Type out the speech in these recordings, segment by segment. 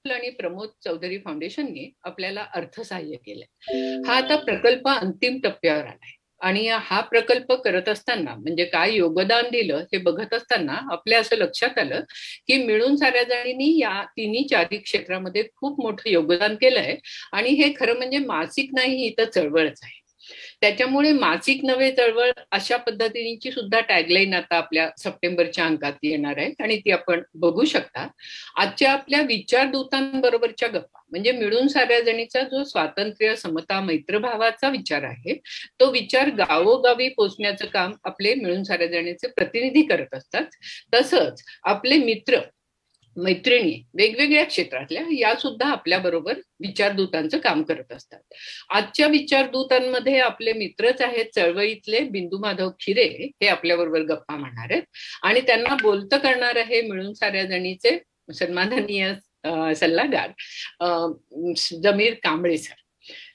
आणि प्रमोद चौधरी फाउंडेशनने आपल्याला अर्थसहाय्य केलंय. हा आता प्रकल्प अंतिम टप्प्यावर आलाय आणि हा प्रकल्प करत असताना म्हणजे काय योगदान दिलं हे बघत असताना आपल्या असं लक्षात आलं की मिळून साऱ्या जणींनी या तिन्ही चारी क्षेत्रामध्ये खूप मोठं योगदान केलंय आणि हे खरं म्हणजे मासिक नाही, ही तर चळवळच आहे. त्याच्यामुळे मासिक नव्हे चळवळ अशा पद्धतीची सुद्धा टॅगलाईन आता आपल्या सप्टेंबरच्या अंकात येणार आहे आणि ती आपण बघू शकता. आजच्या आपल्या विचारदूतांबरोबरच्या गप्पा म्हणजे मिळून साऱ्या जणीचा जो स्वातंत्र्य, समता, मैत्रभावाचा विचार आहे तो विचार गावोगावी पोचण्याचं काम आपले मिळून साऱ्या जणीचे प्रतिनिधी करत असतात. तसंच आपले मित्र मैत्रिणी वेगवेगळ्या क्षेत्रातल्या या सुद्धा आपल्या बरोबर विचारदूतांचं काम करत असतात. आजच्या विचारदूतांमध्ये आपले मित्रच आहेत चळवळीतले बिंदू माधव खिरे, हे आपल्या बरोबर गप्पा मारणार आहेत आणि त्यांना बोलतं करणार आहे मिळून साऱ्या जणीचे सन्माननीय सल्लागार जमीर कांबळे सर.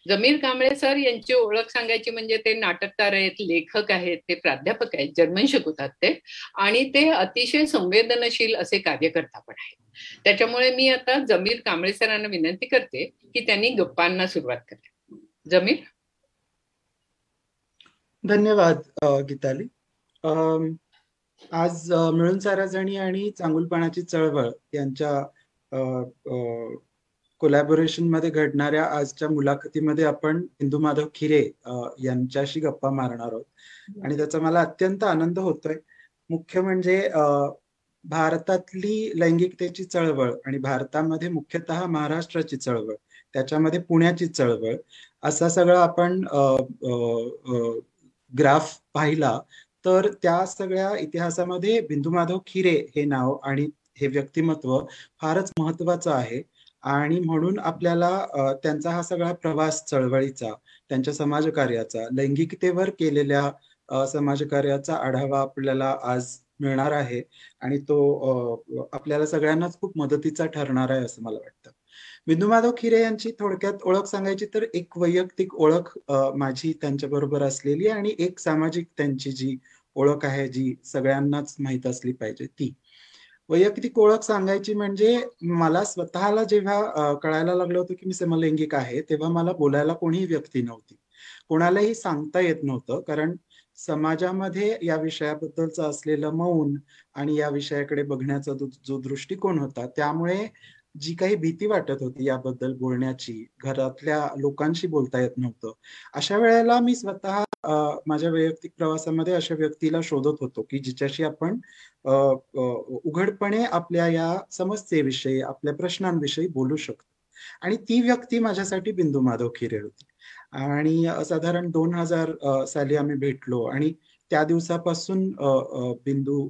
जमीर कांबळे सर यांची ओळख सांगायची म्हणजे ते नाटककार आहेत, लेखक आहेत, ते प्राध्यापक आहेत, जर्मन शिकवतात ते आणि ते अतिशय संवेदनशील असे कार्यकर्ता पण आहेत. त्याच्यामुळे मी आता जमीर कांबळे सरांना विनंती करते की त्यांनी गप्पांना सुरुवात करावी. जमीर. धन्यवाद गीताली. आज मिळून साऱ्या जणी आणि चांगुलपणाची चळवळ यांच्या कोलॅबोरेशन मध्ये घडणाऱ्या आजच्या मुलाखतीमध्ये आपण बिंदू माधव खिरे यांच्याशी गप्पा मारणार आहोत आणि त्याचा मला अत्यंत आनंद होतोय. मुख्य म्हणजे भारतातली लैंगिकतेची चळवळ आणि भारतामध्ये मुख्यतः महाराष्ट्राची चळवळ, त्याच्यामध्ये पुण्याची चळवळ, असा सगळा आपण ग्राफ पाहिला तर त्या सगळ्या इतिहासामध्ये बिंदू माधव खिरे हे नाव आणि हे व्यक्तिमत्व फारच महत्वाचं आहे आणि म्हणून आपल्याला त्यांचा हा सगळा प्रवास चळवळीचा, त्यांच्या समाजकार्याचा, लैंगिकतेवर केलेल्या समाजकार्याचा आढावा आपल्याला आज मिळणार आहे आणि तो आपल्याला सगळ्यांनाच खूप मदतीचा ठरणार आहे असं मला वाटतं. बिंदू माधव खिरे यांची थोडक्यात ओळख सांगायची तर एक वैयक्तिक ओळख माझी त्यांच्या बरोबर असलेली आणि एक सामाजिक त्यांची जी ओळख आहे जी सगळ्यांनाच माहीत असली पाहिजे ती. वैयक्तिक ओळख सांगायची म्हणजे मला स्वतःला जेव्हा कळायला लागलं होतं की मी समलैंगिक आहे तेव्हा मला बोलायला कोणीही व्यक्ती नव्हती, कोणालाही सांगता येत नव्हतं, कारण समाजामध्ये या विषयाबद्दलचं असलेलं मौन आणि या विषयाकडे बघण्याचा जो दृष्टिकोन होता त्यामुळे जी काही भीती वाटत होती याबद्दल बोलण्याची, घरातल्या लोकांशी बोलता येत नव्हतं. अशा वेळेला मी स्वतः माझ्या वैयक्तिक प्रवासामध्ये अशा व्यक्तीला शोधत होतो की जिच्याशी आपण उघडपणे आपल्या या समस्येविषयी, आपल्या प्रश्नांविषयी बोलू शकतो आणि ती व्यक्ती माझ्यासाठी बिंदू माधव खिरे होती. आणि साधारण 2000 साली आम्ही भेटलो आणि त्या दिवसापासून बिंदू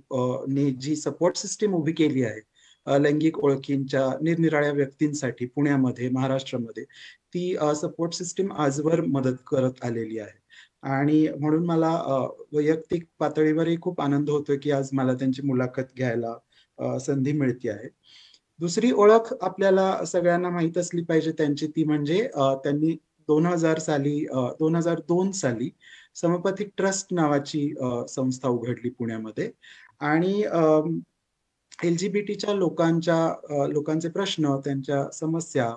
ने जी सपोर्ट सिस्टीम उभी केली आहे लैंगिक ओळखींच्या निरनिराळ्या व्यक्तींसाठी पुण्यामध्ये, महाराष्ट्रामध्ये, ती सपोर्ट सिस्टीम आजवर मदत करत आलेली आहे आणि म्हणून मला वैयक्तिक पातळीवरही खूप आनंद होतोय की आज मला त्यांची मुलाखत घ्यायला संधी मिळते आहे. दुसरी ओळख आपल्याला सगळ्यांना माहीत असली पाहिजे त्यांची, ती म्हणजे त्यांनी 2002 साली समपथिक ट्रस्ट नावाची संस्था उघडली पुण्यामध्ये आणि LGBTच्या लोकांचे प्रश्न, त्यांच्या समस्या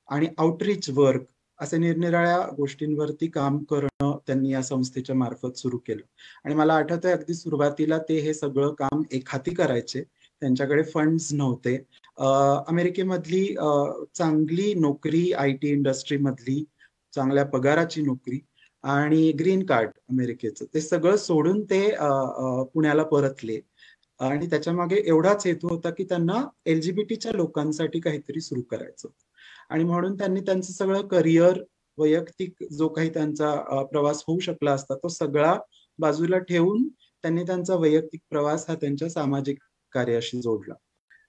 आणि आउटरीच वर्क असे निरनिराळ्या गोष्टींवरती काम करणं त्यांनी या संस्थेच्या मार्फत सुरू केलं आणि मला आठवतंय अगदी सुरुवातीला ते हे सगळं काम एकहाती करायचे, त्यांच्याकडे फंड्स नव्हते. अमेरिकेमधली चांगली नोकरी, IT इंडस्ट्री मधली चांगल्या पगाराची नोकरी आणि ग्रीन कार्ड अमेरिकेचं, ते सगळं सोडून ते पुण्याला परतले आणि त्याच्या मागे एवढाच हेतू होता की त्यांना LGBTच्या लोकांसाठी काहीतरी सुरू करायचं आणि म्हणून त्यांनी त्यांचं सगळं करिअर, वैयक्तिक जो काही त्यांचा प्रवास होऊ शकला असता तो सगळा बाजूला ठेवून त्यांनी त्यांचा वैयक्तिक प्रवास हा त्यांच्या सामाजिक कार्याशी जोडला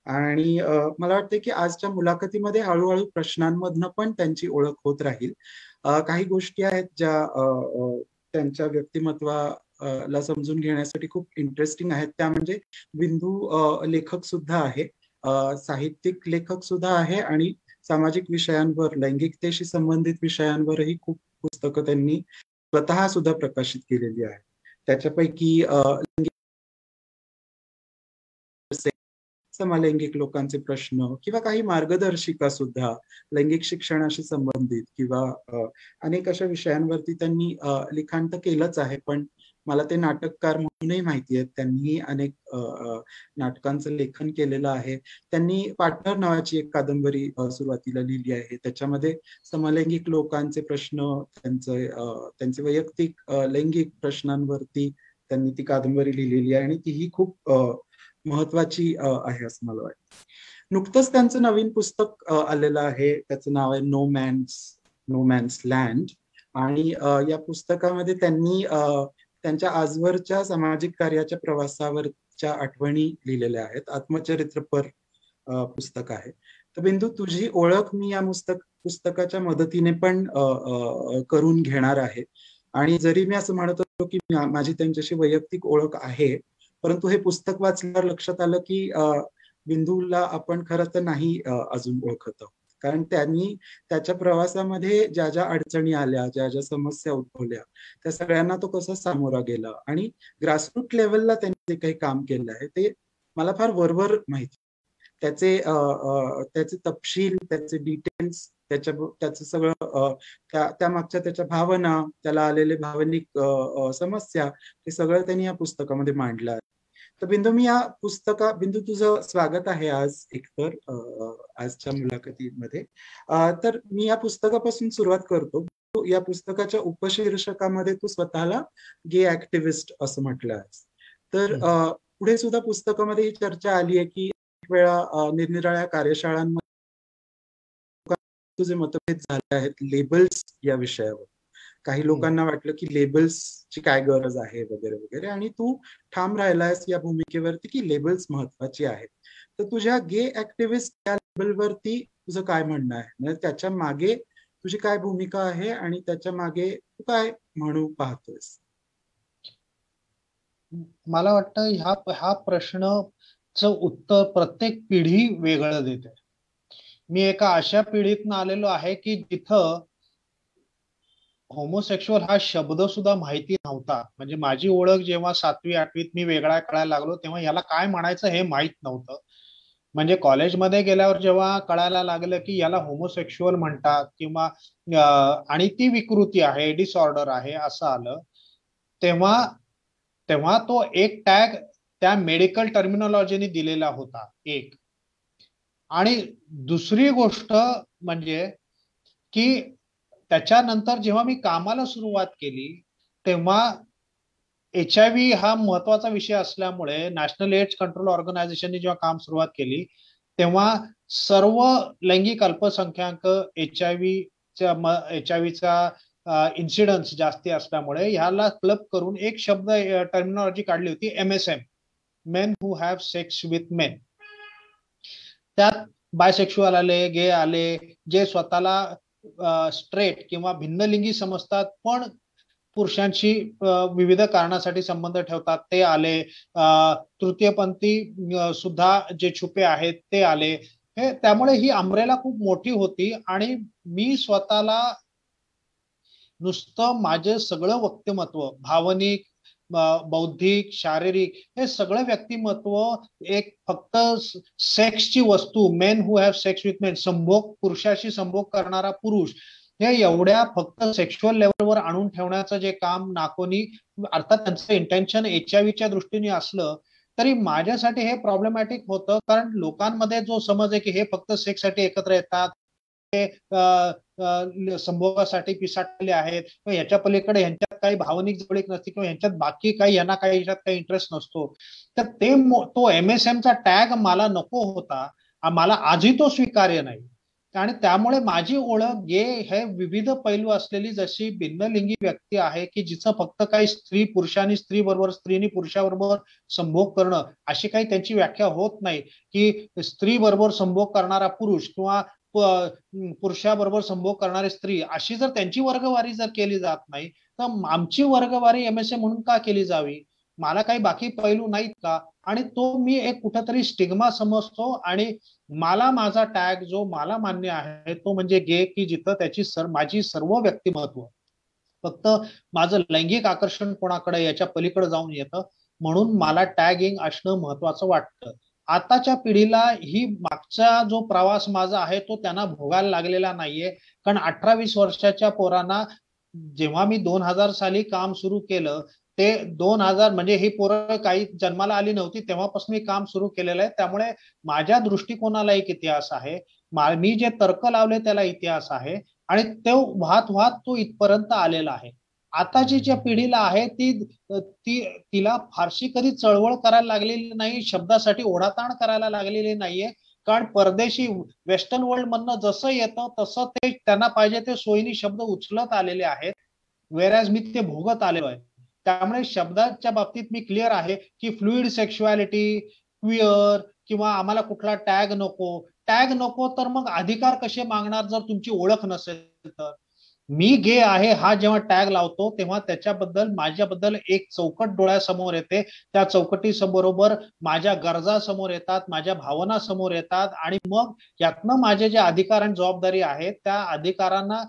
आणि मला वाटतं की आजच्या मुलाखतीमध्ये हळूहळू प्रश्नांमधनं पण त्यांची ओळख होत राहील. काही गोष्टी आहेत ज्या त्यांच्या व्यक्तिमत्वाला समजून घेण्यासाठी खूप इंटरेस्टिंग आहेत. त्या म्हणजे बिंदू लेखक सुद्धा आहे, साहित्यिक लेखक सुद्धा आहे आणि सामाजिक विषयांवर, लैंगिकतेशी संबंधित विषयांवरही खूप पुस्तकं त्यांनी स्वतः सुद्धा प्रकाशित केलेली आहे. त्याच्यापैकी समलैंगिक लोकांचे प्रश्न किंवा काही मार्गदर्शिका सुद्धा लैंगिक शिक्षणाशी संबंधित किंवा अनेक अशा विषयांवरती त्यांनी लिखाण तर केलंच आहे, पण मला ते नाटककार म्हणूनही माहिती आहेत. त्यांनी अनेक नाटकांचं लेखन केलेलं आहे. त्यांनी पार्टनर नावाची एक कादंबरी सुरुवातीला लिहिली आहे. त्याच्यामध्ये समलैंगिक लोकांचे प्रश्न, त्यांचे वैयक्तिक लैंगिक प्रश्नांवरती त्यांनी ती कादंबरी लिहिलेली आहे आणि तीही खूप महत्वाची आहे असं मला वाटतं. नुकतंच त्यांचं नवीन पुस्तक आलेलं आहे. त्याचं नाव आहे नो मॅन्स लँड. आणि या पुस्तकामध्ये त्यांनी त्यांच्या आजवरच्या सामाजिक कार्याच्या प्रवासावरच्या आठवणी लिहिलेल्या आहेत. आत्मचरित्रपर पुस्तक आहे. तर बिंदू, तुझी ओळख मी या पुस्तकाच्या मदतीने पण करून घेणार आहे. आणि जरी मी असं म्हणत होतो की माझी त्यांच्याशी वैयक्तिक ओळख आहे, परंतु हे पुस्तक वाचल्यावर लक्षात आलं की बिंदूला आपण खरं तर नाही अजून ओळखत आहोत. कारण त्यांनी त्याच्या प्रवासामध्ये ज्या ज्या अडचणी आल्या, ज्या ज्या समस्या उद्भवल्या, त्या सगळ्यांना तो कसा सामोरा गेला आणि ग्रासरूट लेवलला त्यांनी जे काही काम केलं आहे ते मला फार वरवर माहिती. त्याचे तपशील, त्याचे डिटेल्स, त्याचं सगळं त्या मागच्या त्याच्या भावना, त्याला आलेले भावनिक समस्या, हे सगळं त्यांनी या पुस्तकामध्ये मांडलं आहे. तर बिंदू, बिंदू, तुझं स्वागत आहे आज एकतर आजच्या मुलाखतीमध्ये. तर मी या पुस्तकापासून सुरुवात करतो. या पुस्तकाच्या उपशीर्षकामध्ये तू स्वतःला गे ऍक्टिव्हिस्ट असं म्हटलं आहेस. तर पुढे सुद्धा पुस्तकामध्ये ही चर्चा आली आहे की वेळा निरनिराळ्या कार्यशाळांमध्ये तुझे मतभेद झाले आहेत लेबल्स या विषयावर. काही लोकांना वाटलं की लेबल्सची काय गरज आहे वगैरे वगैरे, आणि तू ठाम राहिलायस या भूमिकेवरती की लेबल्स महत्वाची आहेत. तर तुझ्या गे ऍक्टिव्हिस्ट या लेबलवरती तुझं काय म्हणणं आहे? म्हणजे त्याच्या मागे तुझी काय भूमिका आहे आणि त्याच्या मागे तू काय म्हणू पाहतोयस? मला वाटतं हा प्रश्नचं उत्तर प्रत्येक पिढी वेगळं देते. मी एका अशा पिढीतनं आलेलो आहे की जिथं होमोसेक्शुअल हा शब्द सुद्धा माहिती नव्हता. म्हणजे माझी ओळख जेव्हा 7वी 8वीत मी वेगळा कळायला लागलो तेव्हा याला काय म्हणायचं हे माहित नव्हतं. म्हणजे कॉलेजमध्ये गेल्यावर जेव्हा कळायला लागलं की याला होमोसेक्शुअल म्हणतात किंवा आणि ती विकृती आहे, डिसऑर्डर आहे असं आलं, तेव्हा तो एक टॅग त्या मेडिकल टर्मिनॉलॉजीने दिलेला होता एक. आणि दुसरी गोष्ट म्हणजे की त्याच्यानंतर जेव्हा मी कामाला सुरुवात केली तेव्हा HIV हा महत्वाचा विषय असल्यामुळे नॅशनल एड्स कंट्रोल ऑर्गनायझेशनने जेव्हा काम सुरुवात केली तेव्हा सर्व लैंगिक अल्पसंख्याक HIVचा इन्सिडन्स जास्ती असल्यामुळे ह्याला क्लब करून एक शब्द टर्मिनॉलॉजी काढली होती, MSM, main who have sex with main. त्यात बायसेक्शुअल आले, गे आले, जे स्वतःला स्ट्रेट किंवा भिन्नलिंगी समजतात पण पुरुषांशी विविध कारणासाठी संबंध ठेवतात ते आले, तृतीयपंथी सुद्धा जे छुपे आहेत ते आले. हे त्यामुळे ही अम्ब्रेला खूप मोठी होती आणि मी स्वतःला नुसतं माझे सगळं व्यक्तिमत्व, भावनिक, बौद्धिक, शारीरिक, हे सगळं व्यक्तिमत्व एक फक्त सेक्सची वस्तू, main who have sex with main, संभोग, पुरुषाशी संभोग करणारा पुरुष, हे एवढ्या फक्त सेक्शुअल लेवलवर आणून ठेवण्याचं जे काम नाकोनी, अर्थात त्यांचं इंटेन्शन HIV दृष्टीने असलं तरी माझ्यासाठी हे प्रॉब्लेमॅटिक होतं. कारण लोकांमध्ये जो समज आहे की हे फक्त सेक्ससाठी एकत्र येतात, संभोगासाठी पिसाटलेले आहेत किंवा ह्याच्या पलीकडे ह्यांच्यात काही भावनिक जवळीक नसते किंवा ह्यांच्यात बाकी काही यांना काही ह्याच्यात काही इंटरेस्ट नसतो, तर तो MSMचा टॅग मला नको होता. मला आजही तो स्वीकार्य नाही. आणि त्यामुळे माझी ओळख गे हे विविध पैलू असलेली जशी भिन्नलिंगी व्यक्ती आहे की जिचं फक्त काही स्त्री पुरुषांनी स्त्री बरोबर, स्त्रीनी पुरुषाबरोबर संभोग करणं अशी काही त्यांची व्याख्या होत नाही की स्त्री बरोबर संभोग करणारा पुरुष किंवा पुरुषाबरोबर संभोग करणारी स्त्री अशी जर त्यांची वर्गवारी जर केली जात नाही तर आमची वर्गवारी MSM म्हणून का केली जावी? मला काही बाकी पैलू नाहीत का? आणि तो मी एक कुठेतरी स्टिग्मा समजतो आणि मला माझा टॅग जो मला मान्य आहे तो म्हणजे गे, की जिथं माझी सर्व व्यक्तिमत्व फक्त माझं लैंगिक आकर्षण कोणाकडे याच्या पलीकडे जाऊन येतं, म्हणून मला टॅगिंग असणं महत्वाचं वाटतं. आताच्या पिढीला ही मागचा जो प्रवास माझा आहे तो त्यांना भोगायला लागलेला नाहीये. कारण 18-20 वर्षाच्या पोरांना जेव्हा मी 2000 साली काम सुरू केलं, ते 2000 म्हणजे ही पोरं काही जन्माला आली नव्हती तेव्हापासून मी काम सुरू केलेलं आहे. त्यामुळे माझ्या दृष्टिकोनाला एक इतिहास आहे, मी जे तर्क लावले त्याला इतिहास आहे, आणि तो वाहत वाहत तो इथपर्यंत आलेला आहे. आताची ज्या पिढीला आहे तिला फारशी कधी चळवळ करायला लागलेली नाही, शब्दासाठी ओढाताण करायला लागलेली नाहीये. कारण परदेशी वेस्टर्न वर्ल्ड मधनं जसं येतं तसं ते त्यांना पाहिजे ते सोयीनी शब्द उचलत आलेले आहेत, वेरॅज मी ते भोगत आलेलो आहे. त्यामुळे शब्दाच्या बाबतीत मी क्लिअर आहे की फ्लुइड सेक्शुअलिटी, क्विअर, किंवा आम्हाला कुठला टॅग नको तर मग अधिकार कसे मागणार जर तुमची ओळख नसेल तर. मी गे आहे हा जेव्हा टॅग लावतो तेव्हा त्याच्याबद्दल माझ्याबद्दल एक चौकट डोळ्यासमोर येते. त्या चौकटी बरोबर माझ्या गरजा समोर येतात, माझ्या भावना समोर येतात, आणि मग यातनं माझे जे अधिकार आणि जबाबदारी आहेत त्या अधिकारांना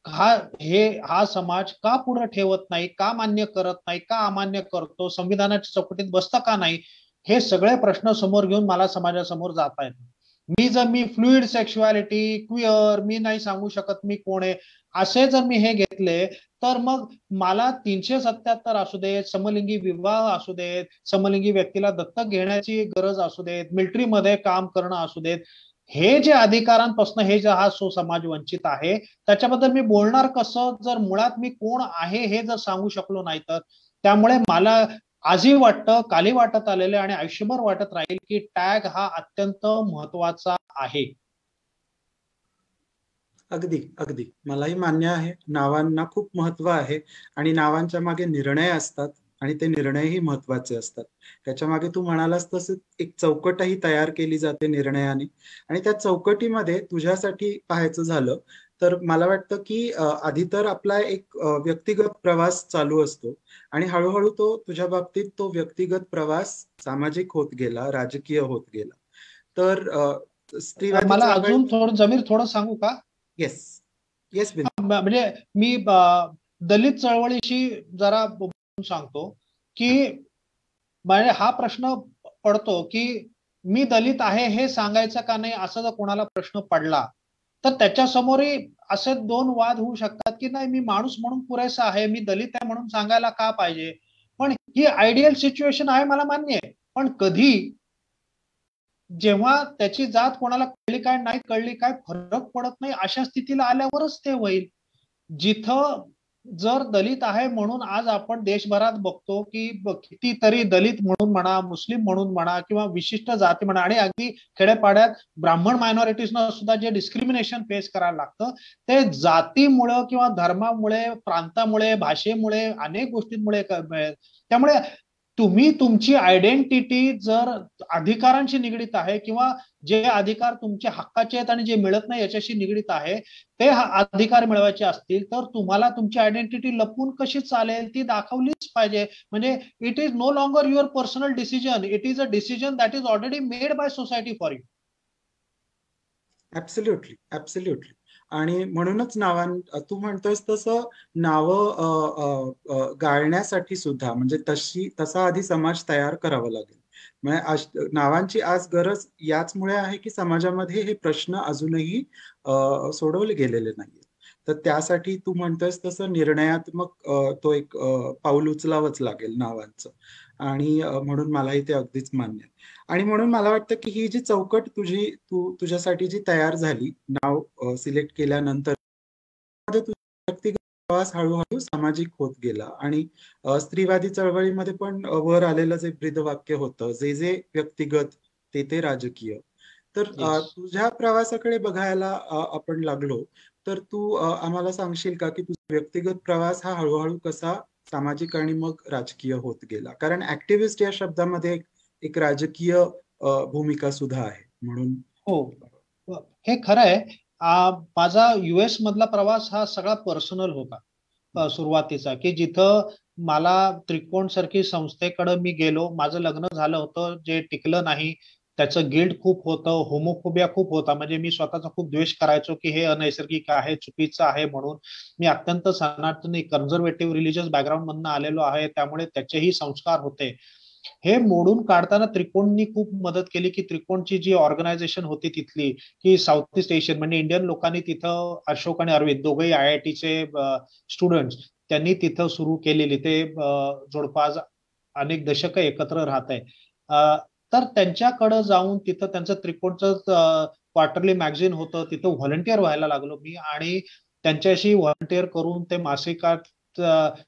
हा समाज का पुढे ठेवत नाही, का मान्य करत नाही, का अमान्य करतो, संविधानाच्या चौकटीत बसतं का नाही, हे सगळे प्रश्न समोर घेऊन मला समाजासमोर जाता येतं. मी फ्लुइड सेक्शुअलिटी, क्विअर, मी नाही सांगू शकत मी कोण आहे, असे जर मी हे घेतले तर मग मला 377 असू देत, समलिंगी विवाह असू देत, समलिंगी व्यक्तीला दत्तक घेण्याची गरज असू देत, मिलिटरीमध्ये काम करणं असू देत, हे जे अधिकारांपासून हे जे हा समाज वंचित आहे त्याच्याबद्दल मी बोलणार कसं जर मुळात मी कोण आहे हे जर सांगू शकलो नाही तर. त्यामुळे मला आजही वाटतं, काली वाटत आलेलं आणि आयुष्यभर वाटत राहील की टॅग हा अत्यंत महत्वाचा आहे. अगदी अगदी मलाही मान्य आहे, नावांना खूप महत्व आहे आणि नावांच्या मागे निर्णय असतात आणि ते निर्णयही महत्वाचे असतात. त्याच्या मागे तू म्हणालास तसं एक चौकटही तयार केली जाते निर्णयाने, आणि त्या चौकटीमध्ये तुझ्यासाठी पाहायचं झालं तर मला वाटतं की आधी तर आपला एक व्यक्तिगत प्रवास चालू असतो आणि हळूहळू तो तुझ्या बाबतीत तो व्यक्तिगत प्रवास सामाजिक होत गेला, राजकीय होत गेला. तर स्त्रीवादी मला चळवळी अजून जमीर थोडं सांगू का? येस येस म्हणजे मी दलित चळवळीशी जरा सांगतो की म्हणजे हा प्रश्न पडतो की मी दलित आहे हे सांगायचं का नाही, असं जर कोणाला प्रश्न पडला तर त्याच्यासमोरही असे दोन वाद होऊ शकतात की नाही मी माणूस म्हणून पुरेसा आहे, मी दलित आहे म्हणून सांगायला का पाहिजे. पण ही आयडियल सिच्युएशन आहे, मला मान्य आहे. पण कधी जेव्हा त्याची जात कोणाला कळली काय नाही कळली काय फरक पडत नाही, अशा स्थितीला आल्यावरच ते होईल. जिथं जर दलित आहे म्हणून आज आपण देशभरात बघतो की कितीतरी दलित म्हणून म्हणा, मुस्लिम म्हणून म्हणा, किंवा विशिष्ट जाती म्हणा, आणि अगदी खेड्यापाड्यात ब्राह्मण मायनॉरिटीजना सुद्धा जे डिस्क्रिमिनेशन फेस करायला लागतं ते जातीमुळे किंवा धर्मामुळे, प्रांतामुळे, भाषेमुळे, अनेक गोष्टींमुळे. त्यामुळे तुम्ही तुमची आयडेंटिटी जर अधिकारांशी निगडीत आहे किंवा जे अधिकार तुमच्या हक्काचे आहेत आणि जे मिळत नाही याच्याशी निगडीत आहे ते अधिकार मिळवायचे असतील तर तुम्हाला तुमची आयडेंटिटी लपून कशी चालेल ती दाखवलीच पाहिजे. म्हणजे it is no longer your personal decision, it is a decision that is already made by society for you. Absolutely absolutely. आणि म्हणूनच तू म्हणतोयस तसं नावं गाळण्यासाठी सुद्धा म्हणजे तसा आधी समाज तयार करावा लागेल. म्हणजे नावांची आज गरज याचमुळे आहे की समाजामध्ये हे प्रश्न अजूनही सोडवले गेलेले नाहीये. तर त्यासाठी तू म्हणतोयस तसं निर्णयात्मक तो एक पाऊल उचलावंच लागेल नावांचं, आणि म्हणून मलाही ते अगदीच मान्य आहे. आणि म्हणून मला वाटतं की ही जी चौकट तुझ्यासाठी जी तयार झाली नाव सिलेक्ट केल्यानंतर, व्यक्तिगत प्रवास हळूहळू सामाजिक होत गेला आणि स्त्रीवादी चळवळीमध्ये पण वर आलेलं जे ब्रीदवाक्य होतं, जे जे व्यक्तिगत ते राजकीय. तर तुझ्या प्रवासाकडे बघायला आपण लागलो तर तू आम्हाला सांगशील का की तुझा व्यक्तिगत प्रवास हा हळूहळू कसा सामाजिक आणि मग राजकीय होत गेला? कारण ऍक्टिव्हिस्ट या शब्दामध्ये एक राजकीय भूमिका सुद्धा आहे म्हणून. हो, हे खरं आहे. माझा US मधला प्रवास हा सगळा पर्सनल होता सुरुवातीचा, की जिथं मला त्रिकोण सारखी संस्थेकडे मी गेलो, माझं लग्न झालं होतं जे टिकलं नाही, त्याचं गिल्ट खूप होतं, होमोफोबिया खूप होता. म्हणजे मी स्वतःचा खूप द्वेष करायचो की हे अनैसर्गिक आहे, चुकीचं आहे म्हणून. मी अत्यंत सनातनी कन्झर्वेटिव्ह रिलिजियस बॅकग्राऊंड मधून आलेलो आहे, त्यामुळे त्याचेही संस्कार होते. हे मोडून काढताना त्रिकोणनी खूप मदत केली, की त्रिकोणची जी ऑर्गनायझेशन होती तिथली, की साऊथ ईस्ट एशियन म्हणजे इंडियन लोकांनी तिथं, अशोक आणि अरविंद दोघंही IITचे स्टुडंट्स, त्यांनी तिथं सुरू केलेली, ते जवळपास अनेक दशक एकत्र राहत आहे. तर त्यांच्याकडे जाऊन तिथं त्यांचं त्रिकोणचं क्वार्टरली मॅगझिन होतं, तिथं व्हॉलंटिअर व्हायला लागलो मी, आणि त्यांच्याशी व्हॉलंटिअर करून ते मासिकात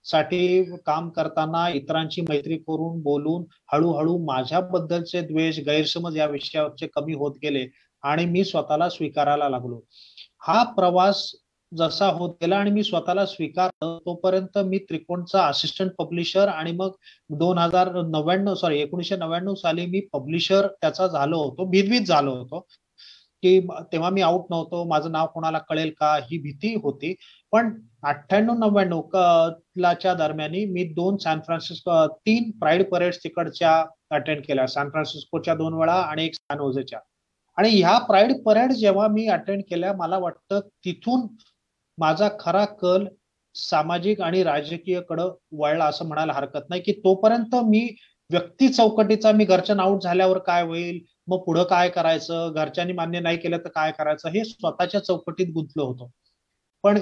साठी काम करताना इतरांची मैत्री करून बोलून हळूहळू माझ्याबद्दलचे द्वेष, गैरसमज या विषयावरचे कमी होत गेले आणि मी स्वतःला स्वीकारायला लागलो. हा प्रवास जसा होत गेला आणि मी स्वतःला स्वीकारलं, तोपर्यंत मी त्रिकोणचा असिस्टंट पब्लिशर आणि मग 1999 साली मी पब्लिशर त्याचा झालो होतो. भीत झालो होतो की तेव्हा मी आउट नव्हतो, माझं नाव कोणाला कळेल का, ही भीती होती. पण 98-99 च्या दरम्यान मी 3 प्राईड परेड्स तिकडच्या अटेंड केल्या, सॅन फ्रान्सिस्कोच्या 2 वेळा आणि एक सॅन होजेच्या. आणि ह्या प्राईड परेड जेव्हा मी अटेंड केल्या, मला वाटतं तिथून माझा खरा कल सामाजिक आणि राजकीय कडे वळला असं म्हणायला हरकत नाही, की तोपर्यंत मी व्यक्ती चौकटीचा, मी घरच्या आउट झाल्यावर काय होईल, मग पुढं काय करायचं, घरच्यांनी मान्य नाही केलं तर काय करायचं, हे स्वतःच्या चौकटीत गुंतलो होतो. पण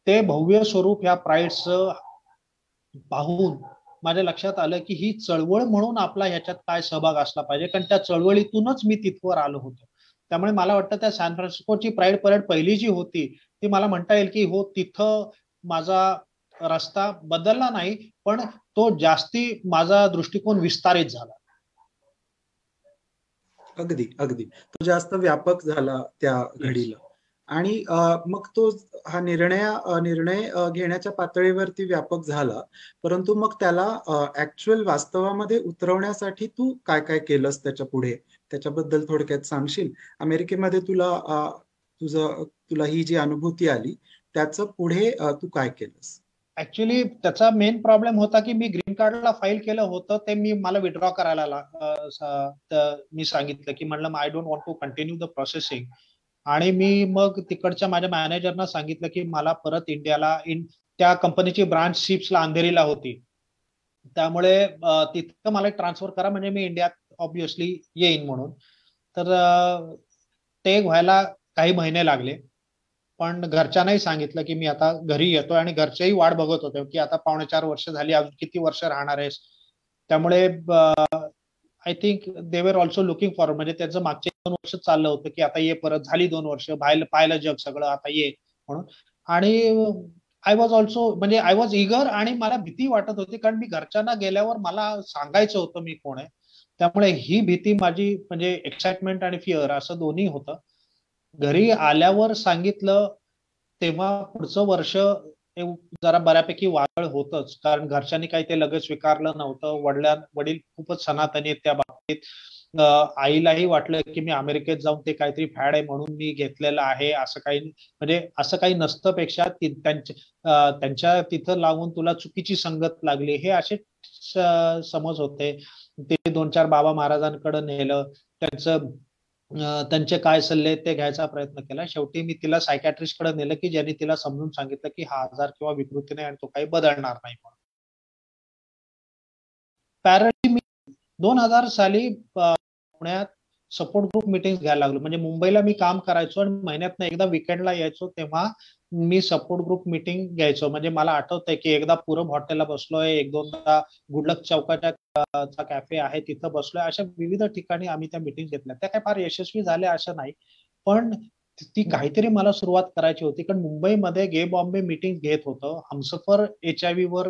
ते भव्य स्वरूप ह्या प्राईड्सचं पाहून माझ्या लक्षात आलं की ही चळवळ म्हणून आपला ह्याच्यात काय सहभाग असला पाहिजे, कारण त्या चळवळीतूनच मी तिथवर आलो होतो. त्यामुळे मला वाटतं त्या सॅन फ्रान्सिस्कोची प्राईड परेड पहिली जी होती ती मला म्हणता येईल की हो, तिथं माझा रस्ता बदलला नाही, पण तो जास्ती माझा दृष्टिकोन विस्तारित झाला. अगदी अगदी तो जास्त व्यापक झाला त्या घडीला. आणि मग तो हा निर्णय घेण्याच्या पातळीवरती व्यापक झाला, परंतु मग त्याला ऍक्च्युअल वास्तवामध्ये उतरवण्यासाठी तू काय काय केलंस त्याच्या पुढे, त्याच्याबद्दल थोडक्यात सांगशील? अमेरिकेमध्ये तुला ही जी अनुभूती आली त्याचं पुढे तू काय केलंस? ऍक्च्युली त्याचा मेन प्रॉब्लेम होता की मी ग्रीन कार्डला फाईल केलं होतं, ते मला विड्रॉ करायला मी सांगितलं की म्हणलं I don't want to continue the processing. आणि मी मग तिकडच्या माझ्या मॅनेजरना सांगितलं की मला परत इंडियाला, त्या कंपनीची ब्रांच शिप्सला अंधेरीला होती, त्यामुळे तिथं मला ट्रान्सफर करा म्हणजे मी इंडियात ऑब्विसली येईन म्हणून. तर ते व्हायला काही महिने लागले, पण घरच्यांनाही सांगितलं की मी आता घरी येतोय, आणि घरच्याही वाट बघत होते की आता 4.5 वर्ष झाली, अजून किती वर्ष राहणार आहेस. त्यामुळे I think they were also looking forward, म्हणजे त्याचं मागचे 2 वर्ष चाललं होतं की आता ये परत, झाली 2 वर्ष, पाहिलं जग सगळं, आता ये म्हणून. आणि आय वॉज ऑल्सो, म्हणजे आय वॉज इगर, आणि मला भीती वाटत होती कारण मी घरच्यांना गेल्यावर मला सांगायचं होतं मी कोण आहे. त्यामुळे ही भीती माझी, म्हणजे एक्साइटमेंट आणि फिअर असं दोन्ही होतं. घरी आल्यावर सांगितलं तेव्हा पुढचं वर्ष जरा बऱ्यापैकी वादळ होतच, कारण घरच्यांनी काही ते लगेच स्वीकारलं नव्हतं. वडील खूपच सनातनी आहेत त्या बाबतीत. आईलाही वाटलं की मी अमेरिकेत जाऊन ते काहीतरी फॅड आहे म्हणून मी घेतलेलं आहे, असं काही, म्हणजे असं काही नसतं, पेक्षा त्यांच्या तिथं लावून तुला चुकीची संगत लागली, हे असे समज होते. ते 2-4 बाबा महाराजांकडे नेलं, त्यांचे काय सल्ले ते घ्यायचा प्रयत्न केला. शेवटी मी तिला सायकॅट्रिस्ट कडे नेलं की ज्यांनी तिला समजून सांगितलं की हा आजार किंवा विकृती नाही आणि तो काही बदलणार नाही म्हणून. पॅरली मी 2000 साली पुण्यात सपोर्ट ग्रुप मीटिंग घ्यायला लागलो. म्हणजे मुंबईला मी काम करायचो आणि महिन्यातनं एकदा विकेंडला यायचो, तेव्हा मी सपोर्ट ग्रुप मीटिंग घ्यायचो. म्हणजे मला आठवतंय की एकदा पूरब हॉटेलला बसलोय, 1-2दा गुडलक चौकाच्या कॅफे आहे तिथं बसलोय. अशा विविध ठिकाणी आम्ही त्या मीटिंग घेतल्या. त्या काही फार यशस्वी झाल्या असं नाही, पण ती काहीतरी मला सुरुवात करायची होती, कारण मुंबईमध्ये गे बॉम्बे मीटिंग घेत होतं. हमसफर HIV वर,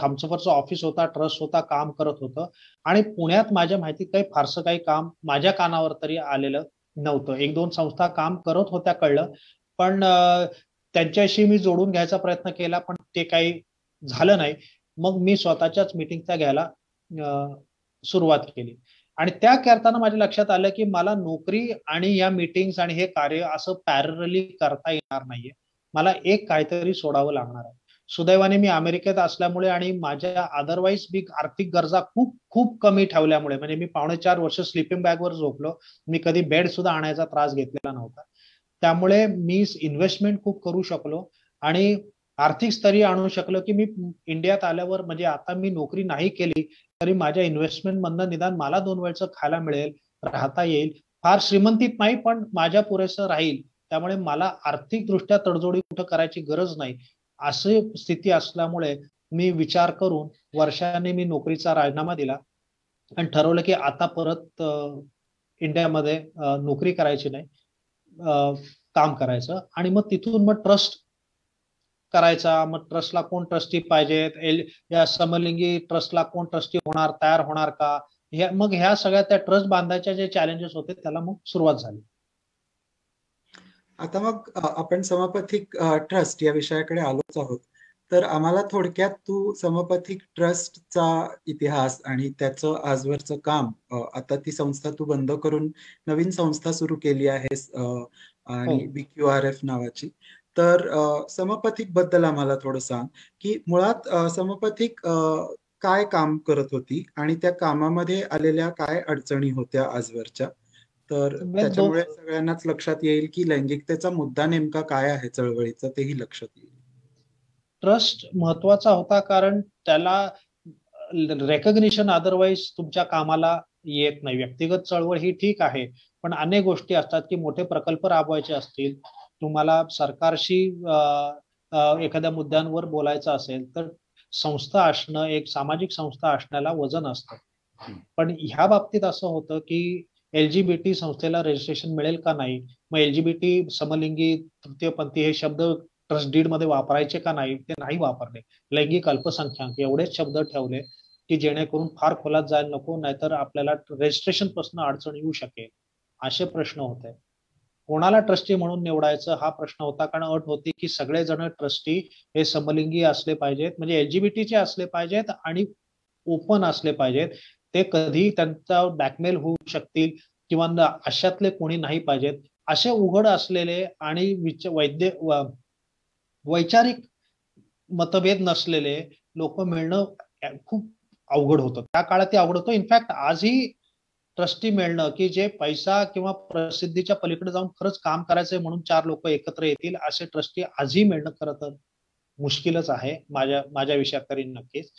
हमसफरचं ऑफिस होता, ट्रस्ट होता, काम करत होतं. आणि पुण्यात माझ्या माहितीत काही फारसं काही काम माझ्या कानावर तरी आलेलं नव्हतं. 1-2 संस्था काम करत होत्या कळलं, पण त्यांच्याशी मी जोडून घ्यायचा प्रयत्न केला, पण ते काही झालं नाही. मग मी स्वतःच्याच मीटिंगचा घ्यायला सुरुवात केली. आणि त्या करताना माझ्या लक्षात आलं की मला नोकरी आणि या मीटिंग्स आणि हे कार्य असं पॅरलली करता येणार नाहीये. मला एक काहीतरी सोडावं लागणार आहे. सुदैवाने मी अमेरिकेत असल्यामुळे आणि माझ्या अदरवाईज मी आर्थिक गरजा खूप खूप कमी ठेवल्यामुळे, म्हणजे मी 4.5 वर्ष स्लीपिंग बॅगवर झोपलो, मी कधी बेड सुद्धा आणायचा त्रास घेतलेला नव्हता. त्यामुळे मी इन्व्हेस्टमेंट खूप करू शकलो आणि आर्थिक स्तरी आणू शकलो की मी इंडियात आल्यावर, म्हणजे आता मी नोकरी नाही केली तरी माझ्या इन्व्हेस्टमेंट मधनं निदान मला 2 वेळचं खायला मिळेल, राहता येईल. फार श्रीमंतीत नाही, पण माझ्या पुरेसं राहील. त्यामुळे मला आर्थिकदृष्ट्या तडजोडी कुठं करायची गरज नाही. अशी स्थिती असल्यामुळे मी विचार करून वर्षाने मी नोकरीचा राजीनामा दिला आणि ठरवलं की आता परत इंडियामध्ये नोकरी करायची नाही, काम करायचं. आणि मग तिथून मग ट्रस्ट करायचा. मग ट्रस्टला कोण ट्रस्टी पाहिजेत, या समलिंगी ट्रस्टला कोण ट्रस्टी होणार, तयार होणार का, मग ह्या सगळ्या त्या ट्रस्ट बांधायच्या जे चॅलेंजेस होते त्याला मग सुरुवात झाली. आता मग आपण समपथिक ट्रस्ट या विषयाकडे आलोच आहोत. तर आम्हाला थोडक्यात तू समपथिक ट्रस्टचा इतिहास आणि त्याचं आजवरचं काम, आता ती संस्था तू बंद करून नवीन संस्था सुरू केली आहेस आणि BQRF नावाची. तर समपथिक बद्दल आम्हाला थोडं सांग की मुळात समपथिक काय काम करत होती आणि त्या कामामध्ये आलेल्या काय अडचणी होत्या आजवरच्या. तर त्याच्यामुळे सगळ्यांनाच लक्षात येईल की लैंगिकतेचा मुद्दा नेमका काय आहे चळवळीचा, तेही लक्षात येईल. ट्रस्ट महत्वाचा होता कारण त्याला रेकग्निशन अदरवाईज तुमच्या कामाला येत नाही. व्यक्तिगत चळवळ ही ठीक आहे, पण अनेक गोष्टी असतात की मोठे प्रकल्प राबवायचे असतील, तुम्हाला सरकारशी एखाद्या मुद्द्यांवर बोलायचं असेल तर संस्था असणं, एक सामाजिक संस्था असण्याला वजन असतं. पण ह्या बाबतीत असं होतं की LGBT संस्थेला रजिस्ट्रेशन मिळेल का नाही, मग LGBT समलिंगी तृतीयपंथी हे शब्द ट्रस्ट डीड मध्ये वापरायचे का नाही, ते नाही वापरले. लैंगिक अल्पसंख्याक एवढेच शब्द ठेवले की जेणेकरून फार खोलात जायला नको, नाहीतर आपल्याला रजिस्ट्रेशन पासून अडचण येऊ शकेल. असे प्रश्न होते. कोणाला ट्रस्टी म्हणून निवडायचं हा प्रश्न होता, कारण अट होती की सगळेजण ट्रस्टी हे समलिंगी असले पाहिजेत, म्हणजे LGBTचे असले पाहिजेत आणि ओपन असले पाहिजेत. ते कधी त्यांचा बॅकमेल होऊ शकतील किंवा अशातले कोणी नाही पाहिजेत. असे उघड असलेले आणि वैचारिक मतभेद नसलेले लोक मिळणं खूप अवघड होतं. त्या काळात ते अवघड होतं. इनफॅक्ट आजही ट्रस्टी मिळणं की जे पैसा किंवा प्रसिद्धीच्या पलीकडे जाऊन खरंच काम करायचंय म्हणून 4 लोक एकत्र येतील असे ट्रस्टी आजही मिळणं खरं तर मुश्किलच आहे, माझ्या विषयात तरी नक्कीच.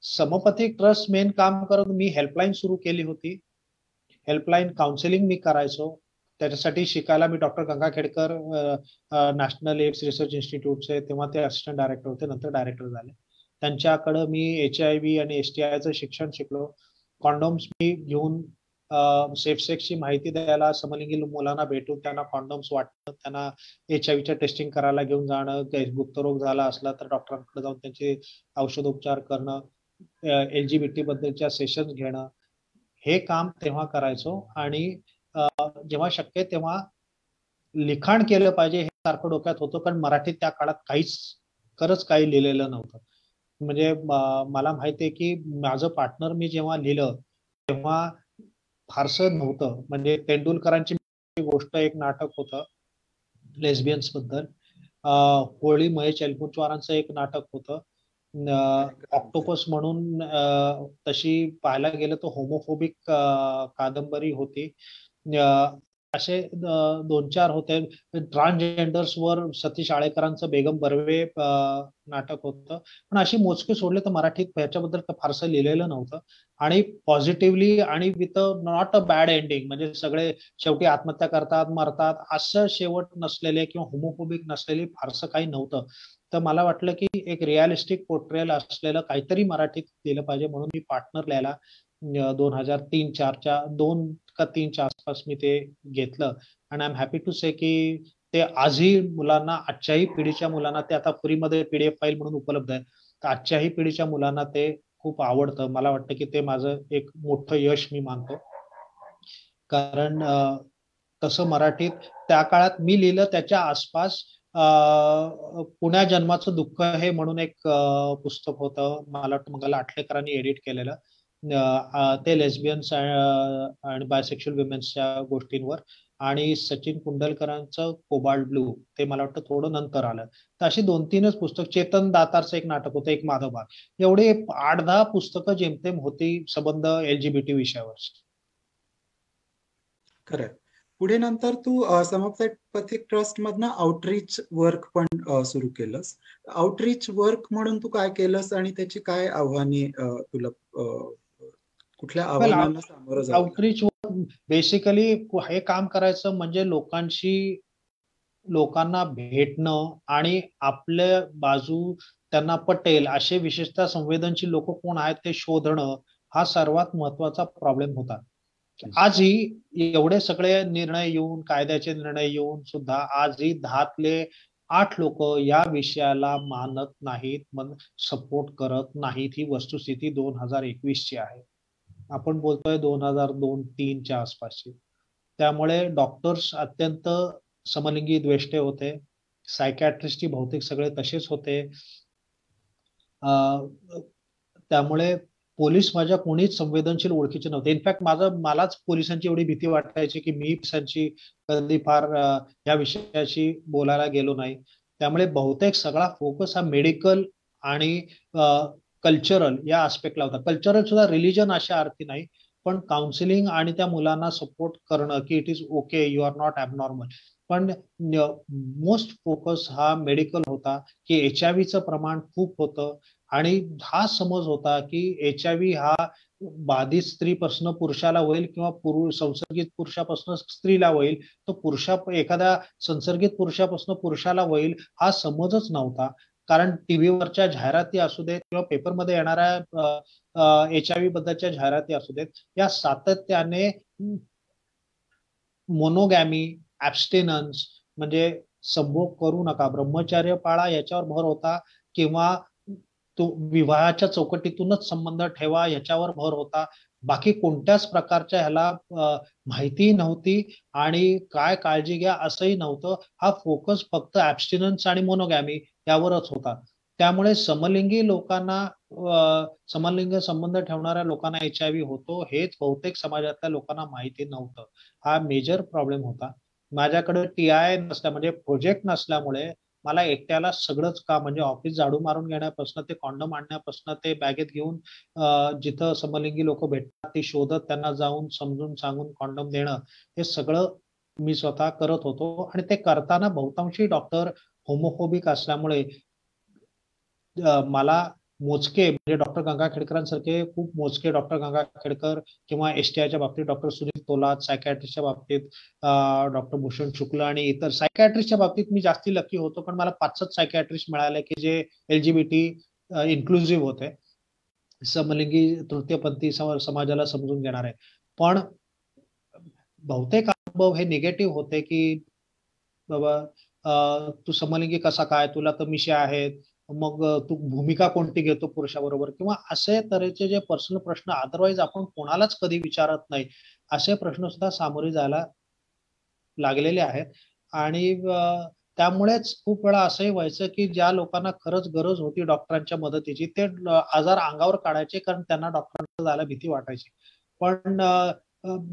समपथिक ट्रस्ट मेन काम करत मी हेल्पलाईन सुरू केली होती. हेल्पलाईन काउन्सिलिंग मी करायचो. त्याच्यासाठी शिकायला मी doctor Gangakhedkar National AIDS Research इन्स्टिट्यूटचे, तेव्हा ते असिस्टंट डायरेक्टर होते, नंतर डायरेक्टर झाले. त्यांच्याकडे मी HIV आणि STIचं शिक्षण शिकलो. कॉन्डोम्स मी घेऊन सेफ सेक्सची माहिती द्यायला, समलिंगी मुलांना भेटून त्यांना कॉन्डोम्स वाटणं, त्यांना HIVच्या टेस्टिंग करायला घेऊन जाणं, गुप्तरोग झाला असला तर डॉक्टरांकडे जाऊन त्यांचे औषधोपचार करणं, LGBT बद्दलच्या सेशन्स घेणं, हे काम तेव्हा करायचो. आणि जेव्हा शक्य तेव्हा लिखाण केलं पाहिजे हे सारखं डोक्यात होतं, पण मराठीत त्या काळात खरंच काही लिहिलेलं नव्हतं. म्हणजे मला माहिती आहे की माझं पार्टनर मी जेव्हा लिहिलं तेव्हा फारसं नव्हतं. म्हणजे तेंडुलकरांची गोष्ट एक नाटक होतं लेस्बियन्स बद्दल, होळी महेश एलकुंचवारांचं एक नाटक होतं, ऑक्टोपस म्हणून तशी पाहायला गेलं तर होमोफोबिक कादंबरी होती. असे 2-4 होते. ट्रान्सजेंडर्स वर सतीश आळेकरांचं बेगम बर्वे नाटक होतं. पण अशी मोजकी सोडले तर मराठीत ह्याच्याबद्दल फारसं लिहिलेलं नव्हतं. आणि पॉझिटिव्हली आणि with not a bad ending, म्हणजे सगळे शेवटी आत्महत्या करतात, मरतात, असं शेवट नसलेले किंवा होमोफोबिक नसलेले फारसं काही नव्हतं. तर मला वाटलं की एक रिअलिस्टिक पोर्ट्रेल असलेलं काहीतरी मराठीत लिहिलं पाहिजे, म्हणून मी पार्टनर लिहायला 2003-4च्या 2 का 3च्या आसपास मी ते घेतलं. आणि आय एम हॅपी टू से की ते आजही मुलांना, आजच्याही पिढीच्या मुलांना ते आता फ्रीमध्ये PDF फाईल म्हणून उपलब्ध आहे. तर आजच्याही पिढीच्या मुलांना ते खूप आवडतं. मला वाटतं की ते माझं एक मोठं यश मी मानतो. कारण तसं मराठीत त्या काळात मी लिहिलं त्याच्या आसपास पुण्या जन्माचं दुःख हे म्हणून एक पुस्तक होतं, मला वाटतं मंगला आठलेकरांनी एडिट केलेलं. ते लेस्बियन्स आणि बायसेक्शुअल विमेन्सच्या गोष्टींवर. आणि सचिन कुंडलकरांचं कोबाल्ट ब्लू, ते मला वाटतं थोडं नंतर आलं. तर अशी 2-3च पुस्तक, चेतन दातारचं एक नाटक होतं, एक माधवबाग, एवढे 8-10 पुस्तकं जेमतेम होती संबंध LGBT विषयावर. खरं. पुढे नंतर तू समपथिक ट्रस्ट मधनं आउटरीच वर्क पण सुरू केलंस. आउटरीच वर्क म्हणून तू काय केलंस आणि त्याची काय आव्हाने तुला कुठल्या आव्हानांना सामोरं जावं लागलं? आउटरीच बेसिकली हे काम करायचं म्हणजे लोकांना भेटणं आणि आपल्या बाजू त्यांना पटेल असे विशेषतः संवेदनशील लोक कोण आहेत ते शोधणं, हा सर्वात महत्वाचा प्रॉब्लेम होता. आजही एवढे सगळे निर्णय येऊन, कायद्याचे निर्णय येऊन सुद्धा आजही 10तले 8 लोक या विषयाला मानत नाहीत, सपोर्ट करत नाहीत. ही वस्तुस्थिती 2021 ची आहे. आपण बोलतोय 2002-3च्या आसपासची. त्यामुळे डॉक्टर्स अत्यंत समलिंगी द्वेष्टे होते. सायकॅट्रिस्टची बहुतेक सगळे तसेच होते. त्यामुळे पोलीस माझ्या कोणीच संवेदनशील ओळखीचे नव्हते. इनफॅक्ट मलाच पोलिसांची एवढी भीती वाटायची की मी पोलिसांची कधी फार या विषयाशी बोलायला गेलो नाही. त्यामुळे बहुतेक सगळा फोकस हा मेडिकल आणि कल्चरल या आस्पेक्टला होता. कल्चरल सुद्धा रिलिजन अशा अर्थी नाही, पण काउन्सिलिंग आणि त्या मुलांना सपोर्ट करणं की it is okay, you are not abnormal. पण मोस्ट फोकस हा मेडिकल होता की HIV प्रमाण खूप होतं आणि हा समज होता की HIV हा बाधित स्त्रीपासून पुरुषाला होईल किंवा संसर्गित पुरुषापासून स्त्रीला होईल, तो एखाद्या संसर्गित पुरुषापासून पुरुषाला होईल हा समजच नव्हता. कारण टीव्हीवरच्या जाहिराती असू देत किंवा पेपरमध्ये येणाऱ्या HIV बद्दलच्या जाहिराती असू देत, या सातत्याने मोनोगॅमी, ऍब्स्टिनन्स म्हणजे संभोग करू नका, ब्रह्मचर्य पाळा याच्यावर भर होता, किंवा तो विवाहाच्या चौकटीतूनच संबंध ठेवा याच्यावर भर होता. बाकी कोणत्याच प्रकारच्या ह्याला माहिती नव्हती आणि काय काळजी घ्या असंही नव्हतं. हा फोकस फक्त ऍब्स्टिनन्स आणि मोनोगॅमी यावरच होता. त्यामुळे समलिंगी लोकांना, समलिंग संबंध ठेवणाऱ्या लोकांना HIV होतो हेच बहुतेक समाजातल्या लोकांना माहिती नव्हतं. हा मेजर प्रॉब्लेम होता. माझ्याकडे TI म्हणजे प्रोजेक्ट नसल्यामुळे मला एकट्याला सगळंच काम, म्हणजे ऑफिस झाडू मारून घेण्यापासून ते कॉन्डम आणण्यापासून ते बॅगेत घेऊन जिथं समलिंगी लोक भेटतात ते शोधत त्यांना जाऊन समजून सांगून कॉन्डम देणं, हे सगळं मी स्वतः करत होतो. आणि ते करताना बहुतांशी डॉक्टर होमोफोबिक असल्यामुळे मला मोजके, म्हणजे डॉक्टर गंगा खेडकरांसारखे खूप मोजके, डॉक्टर गंगा खेडकर किंवा STIच्या बाबतीत डॉक्टर सुनील तोलात, सायकॅट्रिस्टच्या बाबतीत डॉक्टर भूषण शुक्ल आणि इतर सायकॅट्रिस्टच्या बाबतीत मी जास्ती लकी होतो. पण मला 5-6 सायकॅट्रिस्ट मिळाले की जे LGBT इन्क्लुझिव्ह होते, समलिंगी तृतीयपंथी समाजाला समजून घेणार आहे. पण बहुतेक अनुभव हे निगेटिव्ह होते की बाबा तू समलिंगी कसा काय, तुला तर मिशी आहेत, मग तू भूमिका कोणती घेतो पुरुषाबरोबर, किंवा असे तऱ्हेचे जे पर्सनल प्रश्न अदरवाईज आपण कोणालाच कधी विचारत नाही, असे प्रश्न सुद्धा सामोरे जायला लागलेले आहेत. आणि त्यामुळेच खूप वेळा असंही व्हायचं की ज्या लोकांना खरंच गरज होती डॉक्टरांच्या मदतीची ते आजार अंगावर काढायचे, कारण त्यांना डॉक्टरांकडे जायला भीती वाटायची. पण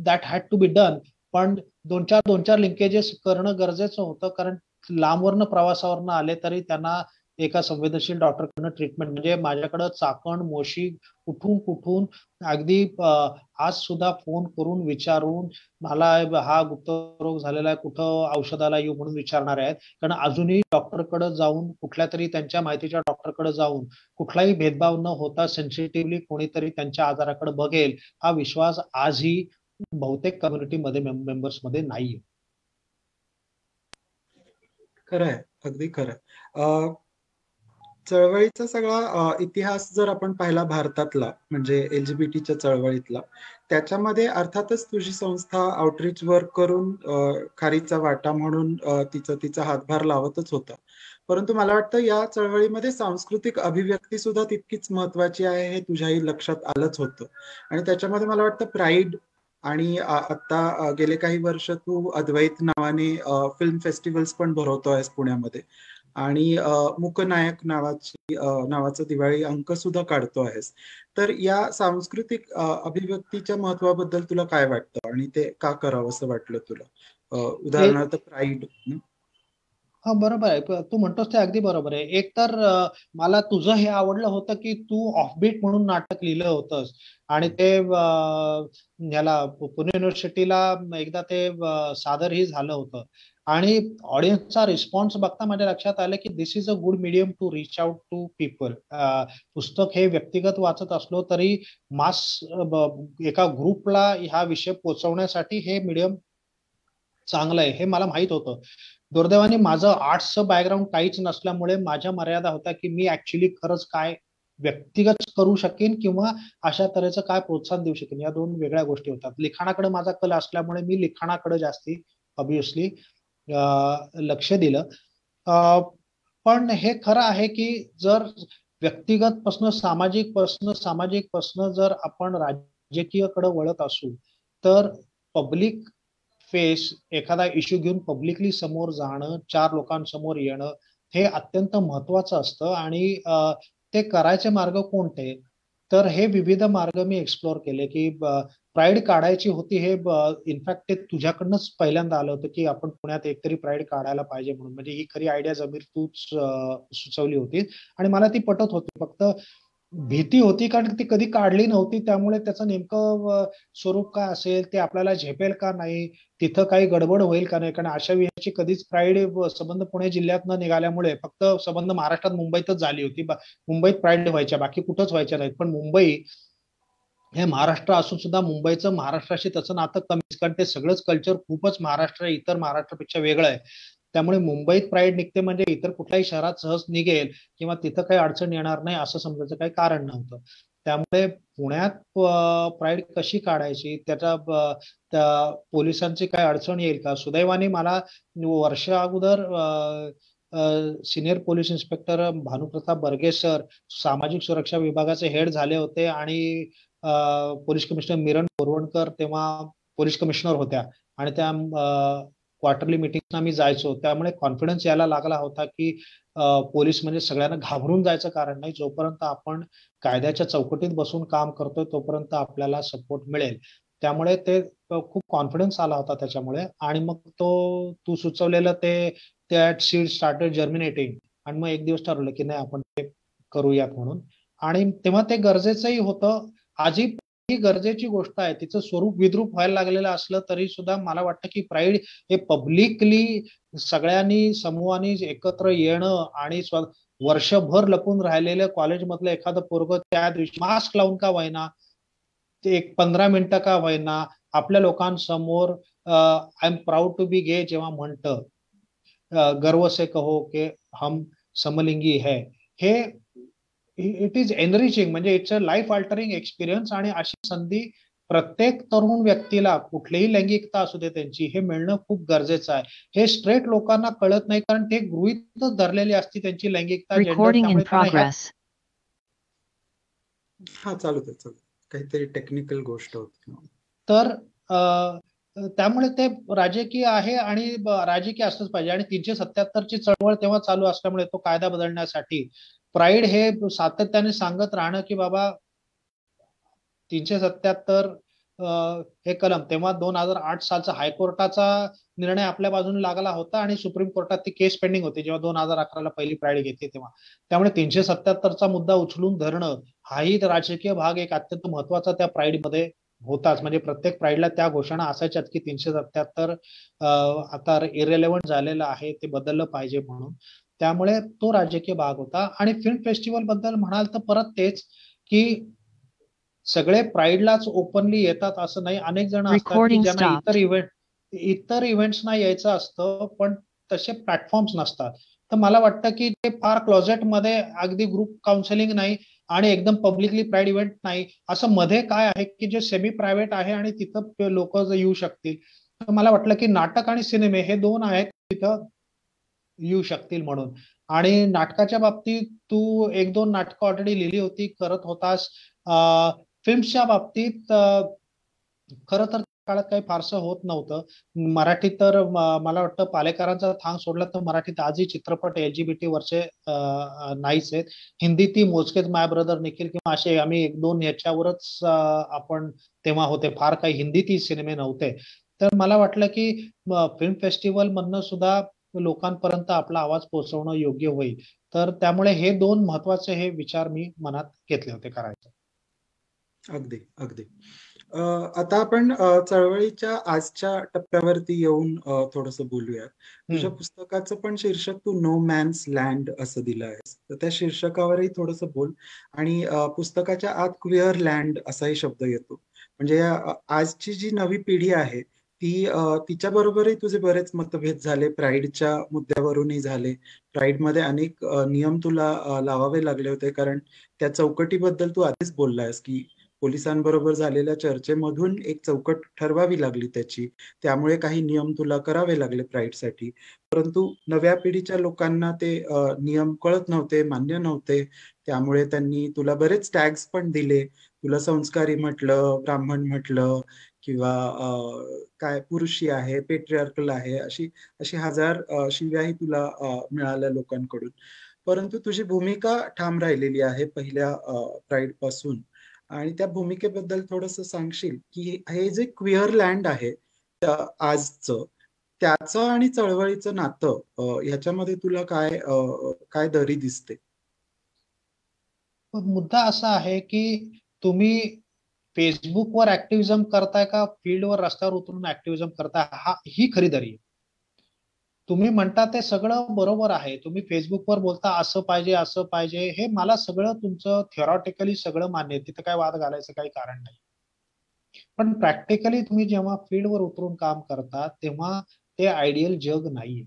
that had to be done. पण 2-4 लिंकेजेस करणं गरजेचं होतं, कारण लांबवरनं प्रवासावरनं आले तरी त्यांना एका संवेदनशील डॉक्टरकडनं ट्रीटमेंट, म्हणजे माझ्याकडं चाकण, मोशी, कुठून अगदी आज सुद्धा फोन करून विचारून मला हा गुप्तरोग झालेला आहे, कुठं औषधाला येऊ म्हणून विचारणार आहेत. कारण अजूनही डॉक्टरकडे जाऊन, कुठल्या तरी त्यांच्या माहितीच्या डॉक्टरकडे जाऊन कुठलाही भेदभाव न होता सेन्सिटिव्हली कोणीतरी त्यांच्या आजाराकडे बघेल, हा विश्वास आजही बहुतेक कम्युनिटीमध्ये मेंबर्समध्ये नाहीये. खरंय, अगदी खरं. चळवळीचा सगळा इतिहास जर आपण पाहिला भारतातला, म्हणजे LGBTच्या चळवळीतला, त्याच्यामध्ये अर्थातच तुझी संस्था आउटरीच वर्क करून खारीचा वाटा म्हणून तिचा हातभार लावतच होता. परंतु मला वाटतं या चळवळीमध्ये सांस्कृतिक अभिव्यक्ती सुद्धा तितकीच महत्वाची आहे हे तुझ्याही लक्षात आलंच होतं. आणि त्याच्यामध्ये मला वाटतं प्राईड आणि आता गेले काही वर्ष तू अद्वैत नावाने फिल्म फेस्टिवल्स पण भरवतोयस पुण्यामध्ये, आणि मूकनायक नावाचा दिवाळी अंक सुद्धा काढतो आहेस. तर या सांस्कृतिक अभिव्यक्तीच्या महत्वाबद्दल तुला काय वाटतं आणि ते का करावं असं वाटलं तुला? उदाहरणार्थ प्राईड. हा बरोबर आहे. तू म्हणतोस ते अगदी बरोबर आहे. एक तर मला तुझं हे आवडलं होतं की तू ऑफबीट म्हणून नाटक लिहिलं होतंस आणि ते याला पुणे युनिव्हर्सिटीला एकदा ते सादरही झालं होतं आणि ऑडियन्सचा रिस्पॉन्स बघता माझ्या लक्षात आलं की this is a good medium to reach out to people. पुस्तक हे व्यक्तिगत वाचत असलो तरी मास एका ग्रुपला हा विषय पोहोचवण्यासाठी हे मीडियम चांगलं आहे हे मला माहित होतं. दुर्दैवाने माझं आर्ट्सचं बॅकग्राऊंड काहीच नसल्यामुळे माझ्या मर्यादा होता की मी ऍक्च्युली खरंच काय व्यक्तिगत करू शकेन किंवा अशा तऱ्हेचं काय प्रोत्साहन देऊ शकेन, या दोन वेगळ्या गोष्टी होतात. लिखाणाकडे माझा कल असल्यामुळे मी लिखाणाकडे जास्ती ऑब्विसली लक्ष दिलं. पण हे खरं आहे की जर व्यक्तिगत पासन सामाजिक पासन जर आपण राजकीयकडे वळत असू तर पब्लिक फेस एखादा इश्यू घेऊन पब्लिकली समोर जाणं, चार लोकांसमोर येणं हे अत्यंत महत्वाचं असतं आणि ते करायचे मार्ग कोणते, तर हे विविध मार्ग मी एक्सप्लोर केले की प्राईड काढायची होती. हे इनफॅक्ट ते तुझ्याकडनंच पहिल्यांदा आलं होतं की आपण पुण्यात एकतरी प्राईड काढायला पाहिजे म्हणून. म्हणजे ही खरी आयडिया जमीर तूच सुचवली होती आणि मला ती पटत होती. फक्त भीती होती कारण ती कधी काढली नव्हती, त्यामुळे त्याचं नेमकं स्वरूप काय असेल, ते आपल्याला झेपेल का नाही, तिथं काही गडबड होईल का नाही. कारण अशा विषयाची कधीच प्राईड संबंध पुणे जिल्ह्यात न निघाल्यामुळे फक्त संबंध महाराष्ट्रात मुंबईतच झाली होती. मुंबईत प्राईड व्हायच्या, बाकी कुठंच व्हायच्या नाहीत. पण मुंबई हे महाराष्ट्र असून सुद्धा मुंबईचं महाराष्ट्राशी त्याचं नातं कमीच, कारण ते सगळंच कल्चर खूपच महाराष्ट्र इतर महाराष्ट्रापेक्षा वेगळं आहे. त्यामुळे मुंबईत प्राईड निघते म्हणजे इतर कुठल्याही शहरात सहज निघेल किंवा तिथं काही अडचण येणार नाही असं समजायचं काही कारण नव्हतं. त्यामुळे पुण्यात प्राईड कशी काढायची, त्या पोलिसांची काय अडचण येईल का. सुदैवाने मला वर्षा अगोदर senior police inspector Bhanupratap Barge sir सामाजिक सुरक्षा विभागाचे हेड झाले होते आणि पोलीस कमिशनर मिरण बोरवणकर तेव्हा पोलीस कमिशनर होत्या आणि त्या क्वार्टरली मिटिंगना मी जायचो. त्यामुळे कॉन्फिडन्स यायला लागला होता की पोलीस म्हणजे सगळ्यांना घाबरून जायचं कारण नाही. जोपर्यंत आपण कायद्याच्या चौकटीत बसून काम करतोय तोपर्यंत आपल्याला सपोर्ट मिळेल. त्यामुळे ते खूप कॉन्फिडन्स आला होता त्याच्यामुळे. आणि मग तू सुचवलेलं ते सीड स्टार्टेड जर्मिनेटिंग आणि मग एक दिवस ठरवलं की नाही आपण ते करूयात म्हणून. आणि तेव्हा ते गरजेचंही होतं. आजही ही गरजेची गोष्ट आहे. तिचं स्वरूप विद्रूप व्हायला लागलेलं असलं तरी सुद्धा मला वाटतं की प्राईड हे पब्लिकली सगळ्यांनी समूहानी एकत्र येणं आणि वर्षभर लपून राहिलेलं कॉलेजमधलं एखादं पोरग त्या दिवशी मास्क लावून का व्हायना, ते एक 15 मिनिटं का व्हायना आपल्या लोकांसमोर I am proud to be gay जेव्हा म्हणतं, गर्व से कहो के हम समलिंगी है, हे इट इज एनरिचिंग. म्हणजे it's a life altering experience. आणि अशी संधी प्रत्येक तरुण व्यक्तीला कुठलीही लैंगिकता असू दे त्यांची हे मिळणं खूप गरजेचं आहे. हे स्ट्रेट लोकांना कळत नाही कारण ते गृहीतच धरलेली असती त्यांची लैंगिकता, जेंडर. त्यामुळे त्यांना हा चालू काहीतरी टेक्निकल गोष्ट होती. तर त्यामुळे ते राजकीय आहे आणि राजकीय असलंच पाहिजे. आणि 377 ची चळवळ तेव्हा चालू असल्यामुळे तो कायदा बदलण्यासाठी प्राईड हे सातत्याने सांगत राहणं की बाबा 377 हे कलम तेव्हा 2008 सालचा हायकोर्टाचा निर्णय आपल्या बाजूने लागला होता आणि सुप्रीम कोर्टात ती केस पेंडिंग होती जेव्हा 2011ला पहिली प्राईड घेतली तेव्हा. त्यामुळे 377चा मुद्दा उचलून धरणं हाही राजकीय भाग एक अत्यंत महत्वाचा त्या प्राईडमध्ये होताच. म्हणजे प्रत्येक प्राईडला त्या घोषणा असायच्यात की 377 आता इरेलेव्हंट झालेलं आहे, ते बदललं पाहिजे म्हणून. त्यामुळे तो राजकीय भाग होता. आणि फिल्म फेस्टिवल बद्दल म्हणाल तर परत तेच की सगळे प्राईडलाच ओपनली येतात असं नाही. अनेक जण असतात की ज्यांना इतर इव्हेंट्सना यायचं असतं पण तसे प्लॅटफॉर्म्स नसतात. तर मला वाटतं की ते फार क्लोजेटमध्ये अगदी ग्रुप काउन्सिलिंग नाही आणि एकदम पब्लिकली प्राईड इव्हेंट नाही, असं मध्ये काय आहे की जे सेमी प्रायव्हेट आहे आणि तिथं लोक येऊ शकतील. तर मला वाटलं की नाटक आणि सिनेमे हे दोन आहेत तिथं येऊ शकतील म्हणून. आणि नाटकाच्या बाबतीत तू 1-2 नाटकं ऑलरेडी लिहिली होती, करत होतास. फिल्म्सच्या बाबतीत खरं तर काळात काही फारसं होत नव्हतं. मराठीत तर मला वाटतं पालेकरांचा थांग सोडला तर मराठीत आजही चित्रपट LGBT वरचे नाहीच आहेत. हिंदीतही मोजकेच माय ब्रदर निखिल किंवा असे आम्ही 1-2 ह्याच्यावरच आपण तेव्हा होते, फार काही हिंदीतही सिनेमे नव्हते. तर मला वाटलं की फिल्म फेस्टिवल मधनं सुद्धा लोकांपर्यंत आपला आवाज पोहोचवणं योग्य होईल. तर त्यामुळे हे 2 महत्वाचे हे विचार मी मनात घेतले होते करायचे. अगदी, अगदी. आता आपण चळवळीच्या आजच्या टप्प्यावरती येऊन थोडंसं बोलूया. तुझ्या पुस्तकाचं पण शीर्षक तू नो मॅन्स लँड असं दिलं आहेस. तर त्या शीर्षकावरही थोडंसं बोल. आणि पुस्तकाच्या आत क्विअर लँड असाही शब्द येतो. म्हणजे आजची जी नवी पिढी आहे तिच्याबरोबरही तुझे बरेच मतभेद झाले. प्राईडच्या मुद्द्यावरूनही झाले. प्राईडमध्ये अनेक नियम तुला लावावे लागले होते, कारण त्या चौकटीबद्दल तू आधीच बोललायस की पोलिसांबरोबर झालेल्या चर्चेमधून एक चौकट ठरवावी लागली त्याची. त्यामुळे काही नियम तुला करावे लागले प्राईडसाठी. परंतु नव्या पिढीच्या लोकांना ते नियम कळत नव्हते, मान्य नव्हते. त्यामुळे त्यांनी तुला बरेच टॅग्स पण दिले. तुला संस्कारी म्हटलं, ब्राह्मण म्हटलं, किंवा काय पुरुषी आहे, पेट्रियार्कल आहे, अशी अशी हजार शिव्याही तुला मिळाल्या लोकांकडून. परंतु तुझी भूमिका ठाम राहिलेली आहे पहिल्या प्राईड पासून. आणि त्या भूमिकेबद्दल थोडंसं सांगशील की हे जे क्विअर लँड आहे आजचं, त्याचं आणि चळवळीचं नातं ह्याच्यामध्ये तुला काय काय दरी दिसते? मुद्दा असा आहे की तुम्ही फेसबुकवर ऍक्टिव्हिजम करताय का फील्डवर रस्त्यावर उतरून ऍक्टिव्हिजम करताय, ही खरी दरी आहे. तुम्ही म्हणता ते सगळं बरोबर आहे. तुम्ही फेसबुकवर बोलता असं पाहिजे असं पाहिजे, हे मला सगळं तुमचं थिओरॉटिकली सगळं मान्य आहे. तिथं काय वाद घालायचं काही कारण नाही. पण प्रॅक्टिकली तुम्ही जेव्हा फील्डवर उतरून काम करता तेव्हा ते आयडियल जग नाहीये.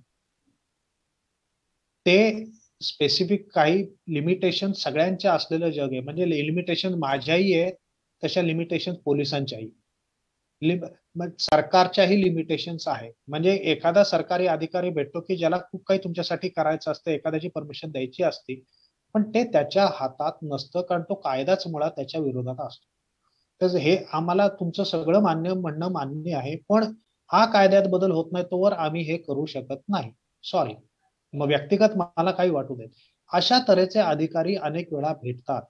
ते स्पेसिफिक काही लिमिटेशन सगळ्यांचे असलेलं जग आहे. म्हणजे लिमिटेशन माझ्याही आहेत, तशा लिमिटेशन पोलिसांच्याही, सरकारच्याही लिमिटेशन्स आहे. म्हणजे एखादा सरकारी अधिकारी भेटतो की ज्याला खूप काही तुमच्यासाठी करायचं असतं, एखाद्याची परमिशन द्यायची असते, पण ते त्याच्या हातात नसतं, कारण तो कायदाच मुळात त्याच्या विरोधात असतो. तर हे आम्हाला तुमचं सगळं म्हणणं मान्य आहे, पण हा कायद्यात बदल होत नाही तोवर आम्ही हे करू शकत नाही. सॉरी, मग व्यक्तिगत मला काही वाटू देत. अशा तऱ्हेचे अधिकारी अनेक वेळा भेटतात.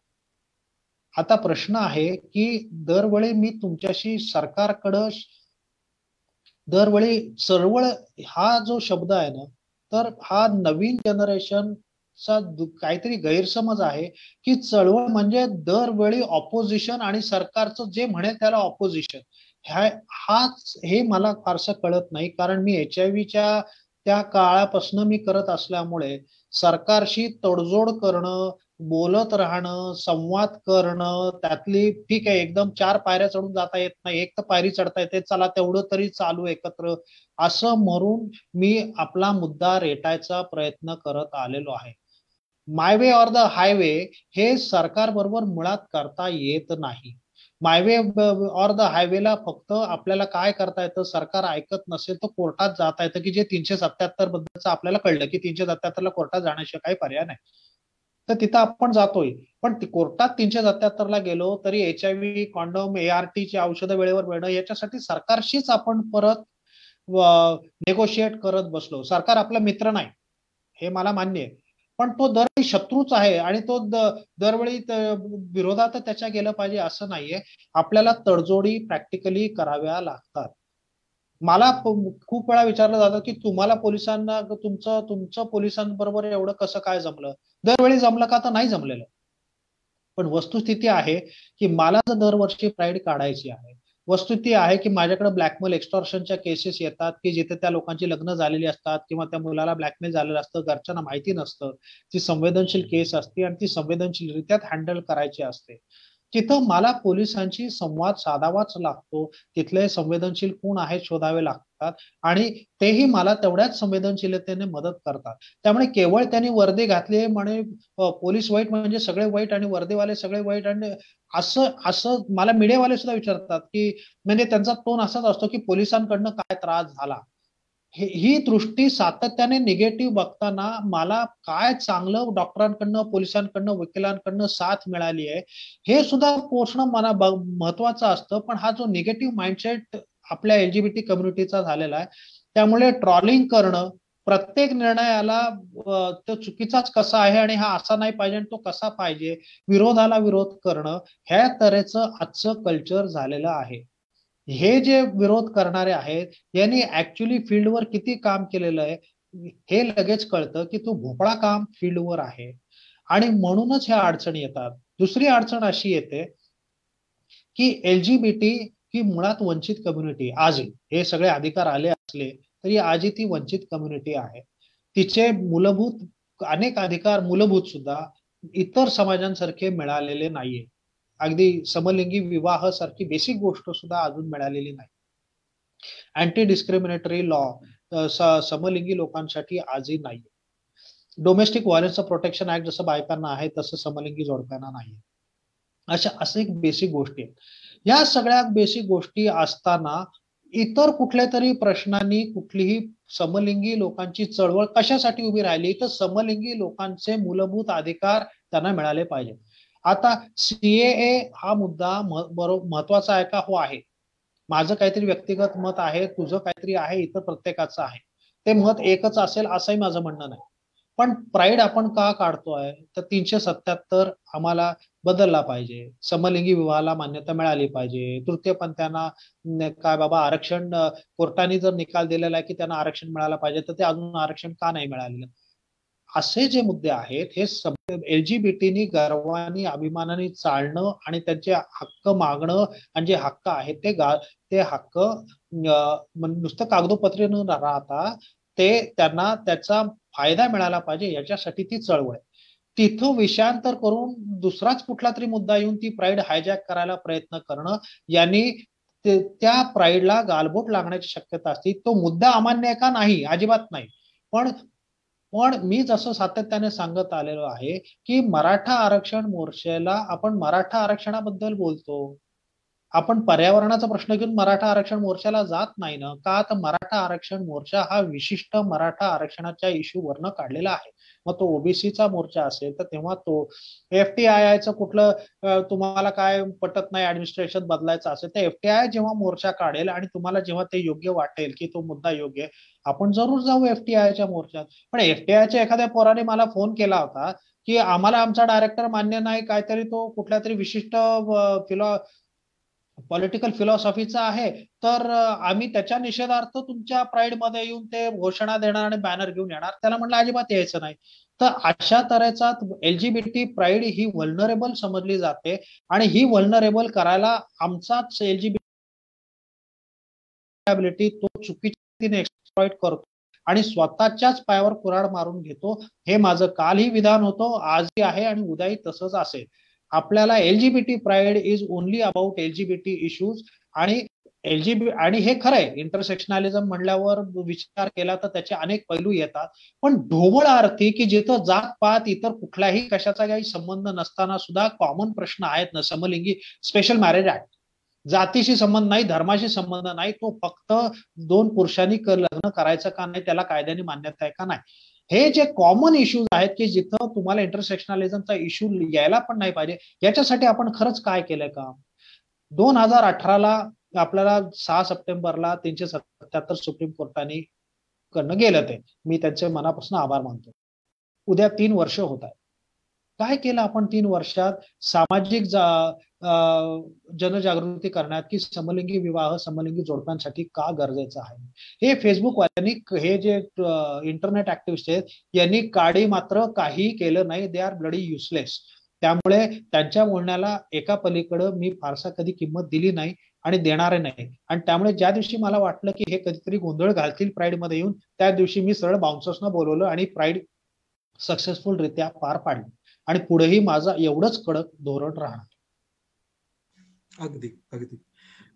आता प्रश्न आहे की दरवेळी मी तुमच्याशी सरकारकडं दरवेळी चळवळ हा जो शब्द आहे ना, तर हा नवीन जनरेशनचा काहीतरी गैरसमज आहे की चळवळ म्हणजे दरवेळी ऑपोजिशन आणि सरकारचं जे म्हणेल त्याला ऑपोजिशन. हाच हे मला फारसं कळत नाही, कारण मी HIV त्या काळापासून मी करत असल्यामुळे सरकारशी तडजोड करणं, बोलत राहणं, संवाद करणं, त्यातली ठीक आहे एकदम 4 पायऱ्या चढून जाता येत नाही, एक तर पायरी चढता येते, चला तेवढं तरी चालू एकत्र, असं म्हणून मी आपला मुद्दा रेटायचा प्रयत्न करत आलेलो आहे. My way or the highway हे सरकार बरोबर मुळात करता येत नाही. मायवे ऑर द हायवेला फक्त आपल्याला काय करता येतं, सरकार ऐकत नसेल तर कोर्टात जाता येतं, की जे 377 बद्दलचं आपल्याला कळलं की 377 ला कोर्टात जाण्याशिवाय काही पर्याय नाही. तर तिथं आपण जातोय, पण कोर्टात 377 ला गेलो तरी HIV, कॉन्डोम, ART ची औषधं वेळेवर मिळणं, याच्यासाठी सरकारशीच आपण परत नेगोशिएट करत बसलो. सरकार आपला मित्र नाही, हे मला मान्य आहे, पण तो दरवेळी शत्रूच आहे आणि तो दरवेळी विरोधात त्याच्या गेलं पाहिजे असं नाहीये. आपल्याला तडजोडी प्रॅक्टिकली कराव्या लागतात. मला खूप वेळा विचारलं जातं की तुम्हाला पोलिसांना तुमचं पोलिसांबरोबर एवढं कसं काय जमलं. दरवेळी जमलं का, तर नाही जमलेलं. पण वस्तुस्थिती आहे की मला जर दरवर्षी प्राईड काढायची आहे, वस्तुस्थिती आहे की माझ्याकडे ब्लॅकमेल एक्स्टॉर्शनच्या केसेस येतात की जिथे त्या लोकांची लग्न झालेली असतात किंवा त्या मुलाला ब्लॅकमेल झालेलं असतं, घरच्यांना माहिती नसतं, ती संवेदनशील केस असते आणि ती संवेदनशीलरित्या हँडल करायची असते. तिथं मला पोलिसांशी संवाद साधावाच लागतो. तिथले संवेदनशील कोण आहेत शोधावे लागतात आणि तेही मला तेवढ्याच संवेदनशीलतेने मदत करतात. त्यामुळे केवळ त्यांनी वर्दी घातली म्हणे पोलीस वाईट म्हणजे सगळे वाईट आणि वर्दीवाले सगळे वाईट, आणि असं असं मला मीडियावाले सुद्धा विचारतात की म्हणजे त्यांचा टोन असाच असतो की पोलिसांकडनं काय त्रास झाला. ही दृष्टी सातत्याने निगेटिव्ह बघताना मला काय चांगलं डॉक्टरांकडनं, पोलिसांकडनं, वकिलांकडनं साथ मिळाली आहे हे सुद्धा पोचणं मला महत्वाचं असतं. पण हा जो निगेटिव्ह माइंडसेट आपल्या LGBT कम्युनिटीचा झालेला आहे, त्यामुळे ट्रॉलिंग करणं, प्रत्येक निर्णयाला तो चुकीचाच कसा आहे आणि हा असा नाही पाहिजे आणि तो कसा पाहिजे, विरोधाला विरोध करणं, ह्या तऱ्हेचं आजचं कल्चर झालेलं आहे. हे जे विरोध करणारे आहेत यांनी ऍक्च्युली फील्डवर किती काम केलेलं आहे हे लगेच कळतं की तो भोपळा काम फील्डवर आहे आणि म्हणूनच ह्या अडचणी येतात. दुसरी अडचण अशी येते की LGBT ही मुळात वंचित कम्युनिटी आजही, हे सगळे अधिकार आले असले तरी आजही ती वंचित कम्युनिटी आहे. तिचे मूलभूत अनेक अधिकार मूलभूत सुद्धा इतर समाजांसारखे मिळालेले नाहीये. अगदी समलिंगी विवाह सारखी बेसिक गोष्ट सुद्धा अजून मिळालेली नाही. अँटी डिस्क्रिमिनेटरी लॉ समलिंगी लोकांसाठी आजही नाहीये. डोमेस्टिक व्हायलन्सचं प्रोटेक्शन ऍक्ट जसं बायकांना आहे तसं समलिंगी जोडप्यांना नाही. अशा असे बेसिक गोष्टी आहेत. या सगळ्या बेसिक गोष्टी असताना इतर कुठल्या तरी प्रश्नांनी कुठलीही समलिंगी लोकांची चळवळ कशासाठी उभी राहिली, तर समलिंगी लोकांचे मूलभूत अधिकार त्यांना मिळाले पाहिजे. आता CAA हा मुद्दा महत्वाचा आहे का? हो आहे. माझं काहीतरी व्यक्तिगत मत आहे, तुझं काहीतरी आहे, इतर प्रत्येकाचं आहे. ते मत एकच असेल असंही माझं म्हणणं नाही. पण प्राईड आपण का काढतोय, तर 377 आम्हाला बदलला पाहिजे, समलिंगी विवाहाला मान्यता मिळाली पाहिजे, तृतीयपंथीयांना काय बाबा आरक्षण कोर्टाने जर निकाल दिलेला आहे की त्यांना आरक्षण मिळालं पाहिजे, तर ते अजून आरक्षण का नाही मिळालेलं. असे जे मुद्दे आहेत हे LGBTनी गर्वाने अभिमानाने चालणं आणि त्यांचे हक्क मागणं आणि जे हक्क आहेत ते हक्क नुसतं कागदोपत्री न राहता ते त्यांना त्याचा फायदा मिळाला पाहिजे याच्यासाठी ती चळवळ आहे. तिथं विषयांतर करून दुसराच कुठला तरी मुद्दा येऊन ती प्राईड हायजॅक करायला प्रयत्न करणं यांनी त्या प्राईडला गालबोट लागण्याची शक्यता असते. तो मुद्दा अमान्य आहे का? नाही, अजिबात नाही. पण मी जसं सातत्याने सांगत आलेलो आहे की मराठा आरक्षण मोर्चाला आपण मराठा आरक्षणाबद्दल बोलतो, आपण पर्यावरणाचा प्रश्न घेऊन मराठा आरक्षण मोर्चाला जात नाही ना. का? तर मराठा आरक्षण मोर्चा हा विशिष्ट मराठा आरक्षणाच्या इश्यूवरनं काढलेला आहे. मग तो ओबीसीचा मोर्चा असेल तर तेव्हा तो FTIIचं कुठलं तुम्हाला काय पटत नाही ऍडमिनिस्ट्रेशन बदलायचं असेल तर FTI जेव्हा मोर्चा काढेल आणि तुम्हाला जेव्हा ते योग्य वाटेल की तो मुद्दा योग्य आहे, आपण जरूर जाऊ FTIच्या मोर्चात. पण FTIच्या एखाद्या पोराने मला फोन केला होता की आम्हाला आमचा डायरेक्टर मान्य नाही, काहीतरी तो कुठल्या तरी विशिष्ट पॉलिटिकल फिलॉसॉफीचा आहे, तर आम्ही त्याच्या निषेधार्थ तुमच्या प्राईड मध्ये येऊन ते घोषणा देणार आणि बॅनर घेऊन येणार. त्याला म्हटलं अजिबात यायचं नाही. तर अशा तऱ्हेचा LGBT प्राईड ही व्हल्नरेबल समजली जाते आणि ही व्हल्नरेबल करायला आमचाच LGBT तो चुकीच्या एक्सप्लॉइट करतो आणि स्वतःच्याच पायावर कुऱ्हाड मारून घेतो. हे माझं कालही विधान होतं, आजही आहे आणि उद्याही तसंच असेल. आपल्याला LGBT pride is only about LGBT issues आणि आणि हे खरंय, इंटरसेक्शनॅलिझम म्हणल्यावर विचार केला तर त्याचे अनेक पैलू येतात. पण ढोबळ अर्थी की जिथं जात पात इतर कुठल्याही कशाचा काही संबंध नसताना सुद्धा कॉमन प्रश्न आहेत ना, समलिंगी स्पेशल मॅरेज ऍक्ट, जातीशी संबंध नाही, धर्माशी संबंध नाही, तो फक्त दोन पुरुषांनी लग्न करायचं का नाही, त्याला कायद्याने मान्यता आहे का नाही, हे जे कॉमन इश्यूज आहेत की जिथं तुम्हाला इंटरसेक्शनलिझमचा इश्यू यायला पण नाही पाहिजे, याच्यासाठी आपण खरंच काय केलंय का? 2018ला आपल्याला 6 सप्टेंबरला 377 सुप्रीम कोर्टाने कडनं गेलं, ते मी त्यांचे मनापासून आभार मानतो. उद्या 3 वर्ष होत आहे. काय केलं आपण 3 वर्षात सामाजिक जनजागृती करण्यात की समलिंगी विवाह समलिंगी जोडप्यांसाठी का गरजेचं आहे? हे फेसबुक वाल्यांनी, हे जे इंटरनेट ऍक्टिव्हिस्ट आहेत यांनी काडी मात्र काही केलं नाही. They are bloody useless. त्यामुळे त्यांच्या बोलण्याला एका पलीकडं मी फारसा कधी किंमत दिली नाही आणि देणारे नाही. आणि त्यामुळे ज्या दिवशी मला वाटलं की हे कधीतरी गोंधळ घालतील प्राईड मध्ये येऊन, त्या दिवशी मी सरळ बाउन्सर्सना बोलवलं आणि प्राईड सक्सेसफुल रित्या पार पाडली. आणि पुढेही माझं एवढंच कडक धोरण राहणार. अगदी अगदी.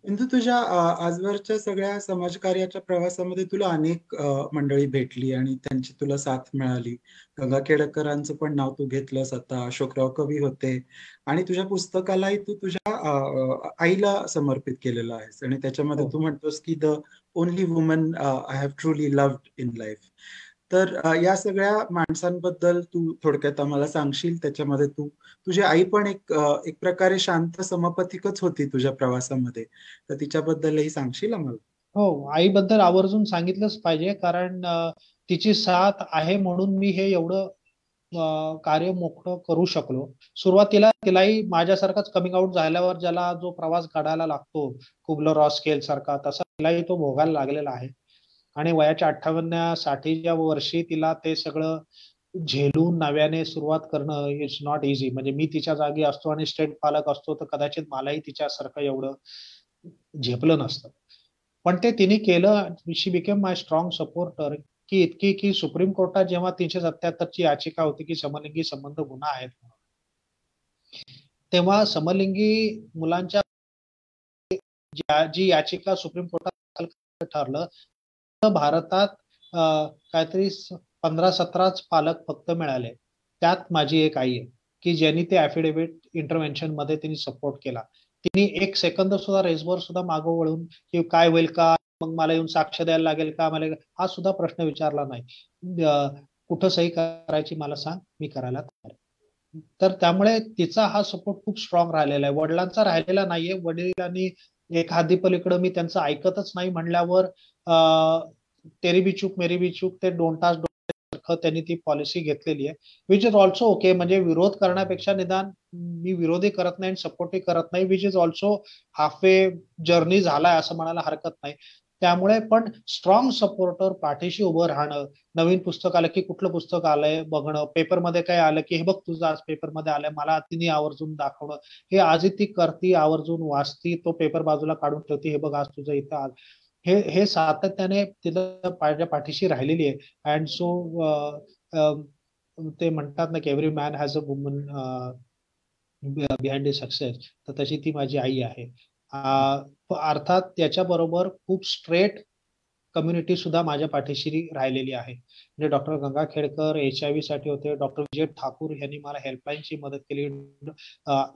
इंदू, तुझ्या आजवरच्या सगळ्या समाजकार्याच्या प्रवासामध्ये तुला अनेक मंडळी भेटली आणि त्यांची तुला साथ मिळाली. गंगाखेडकरांचं पण नाव तू घेतलंस आता, अशोकराव कवी होते आणि तुझ्या पुस्तकालाही तू तुझ्या आईला समर्पित केलेलं आहेस आणि त्याच्यामध्ये तू म्हणतोस की the only woman I have truly loved in life. तर या सगळ्या माणसांबद्दल तू थोडक्यात आम्हाला सांगशील? त्याच्यामध्ये तुझी आई पण एक प्रकारे शांत समपथिकच होती तुझ्या प्रवासामध्ये, तर तिच्याबद्दलही सांगशील आम्हाला? हो, आईबद्दल आवर्जून सांगितलंच पाहिजे, कारण तिची साथ आहे म्हणून मी हे एवढं कार्य मोठं करू शकलो. सुरुवातीला तिलाही माझ्यासारखाच कमिंग आउट झाल्यावर ज्याला जो प्रवास काढायला लागतो कुबलर रॉस स्केल सारखा, तसा तिलाही तो भोगायला लागलेला आहे. आणि वयाच्या 58-60च्या वर्षी तिला ते सगळं झेलून नव्याने सुरुवात करणं इट्स नॉट इझी. म्हणजे मी तिच्या जागी असतो आणि स्टेट पालक असतो तर कदाचित मलाही तिच्यासारखं एवढं झेपलं नसतं. पण ते तिने केलं. शी बिकेम माय स्ट्रॉंग सपोर्टर. की इतकी की सुप्रीम कोर्टात जेव्हा 377ची याचिका होती की समलिंगी संबंध गुन्हा आहेत, तेव्हा समलिंगी मुलांच्या जी याचिका सुप्रीम कोर्टात ठरलं तर भारतात काहीतरी 15-17च पालक फक्त मिळाले. त्यात माझी एक आई आहे की ज्यांनी ते ऍफिडेव्हिट इंटरव्हेन्शन मध्ये तिने सपोर्ट केला. तिने एक सेकंद सुद्धा रेसवर सुद्धा मागं वळून की काय होईल का, मग मला येऊन साक्ष द्यायला लागेल का, मला हा सुद्धा प्रश्न विचारला नाही. कुठं सही करायची मला सांग, मी करायला तयार आहे. तर त्यामुळे तिचा हा सपोर्ट खूप स्ट्रॉंग राहिलेला आहे. वडिलांचा राहिलेला नाहीये. वडिलांनी एक हादी पलीकडं मी त्यांचं ऐकतच नाही म्हणल्यावर तेरी बी चूक मेरी बी चूक ते डोंट टाच त्यांनी ती पॉलिसी घेतलेली आहे, विच इज ऑल्सो ओके. म्हणजे विरोध करण्यापेक्षा निदान मी विरोधी करत नाही आणि सपोर्टही करत नाही, which is also half way journey झालाय असं म्हणायला हरकत नाही. त्यामुळे पण स्ट्रॉंग सपोर्टर, पाठीशी उभं राहणं, नवीन पुस्तक आलं की कुठलं पुस्तक आलंय बघणं, पेपरमध्ये काय आलं की हे बघ तुझं आज पेपरमध्ये आलंय, मला तिने आवर्जून दाखवणं, हे आजही ती करती, आवर्जून वाचती, तो पेपर बाजूला काढून ठेवती, हे बघ आज तुझं इथं आज, हे सातत्याने तिला पाठीशी राहिलेली आहे. अँड सो ते म्हणतात ना की every man has a woman behind the success, तर तशी ती माझी आई आहे. अर्थात त्याच्याबरोबर खूप स्ट्रेट कम्युनिटी सुद्धा माझ्या पाठीशी राहिलेली आहे. म्हणजे डॉक्टर गंगा खेडकर HIV साठी होते, डॉक्टर विजय ठाकूर यांनी मला हेल्पलाईनची मदत केली,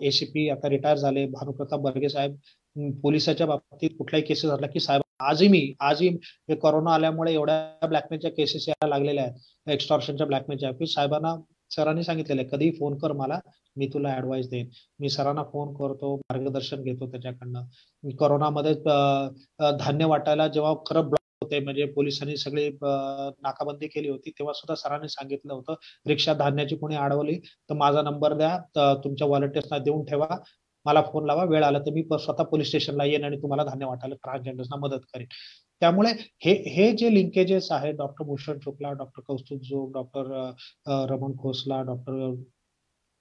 ACP आता रिटायर झाले, भानुप्रताप बर्गे साहेब पोलिसाच्या बाबतीत कुठलाही केसेस झाला की साहेब आजही कोरोना आल्यामुळे एवढ्या ब्लॅकमेलच्या केसेस यायला लागलेल्या आहेत, एक्स्टॉर्शनच्या ब्लॅकमेलच्या, की साहेबांना सरांनी सांगितलेलं आहे कधीही फोन कर मला, मी तुला ऍडवाइस देईन. मी सरांना फोन करतो, मार्गदर्शन घेतो त्याच्याकडनं. कोरोनामध्ये धान्य वाटायला जेव्हा खरं ब्लॉक होते, म्हणजे पोलिसांनी सगळी नाकाबंदी केली होती, तेव्हा सुद्धा सरांनी सांगितलं होतं रिक्षा धान्याची कोणी अडवली तर माझा नंबर द्या, तुमच्या व्हॉलंटियर्सना देऊन ठेवा, मला फोन लावा, वेळ आला तर मी स्वतः पोलीस स्टेशनला येईन आणि तुम्हाला धान्य वाटायला ट्रान्सजेंडर्सना मदत करेन. त्यामुळे हे जे लिंकेजेस आहेत, doctor Bhushan Shukla, doctor Kaustubh Jog, doctor Raman Khosla, doctor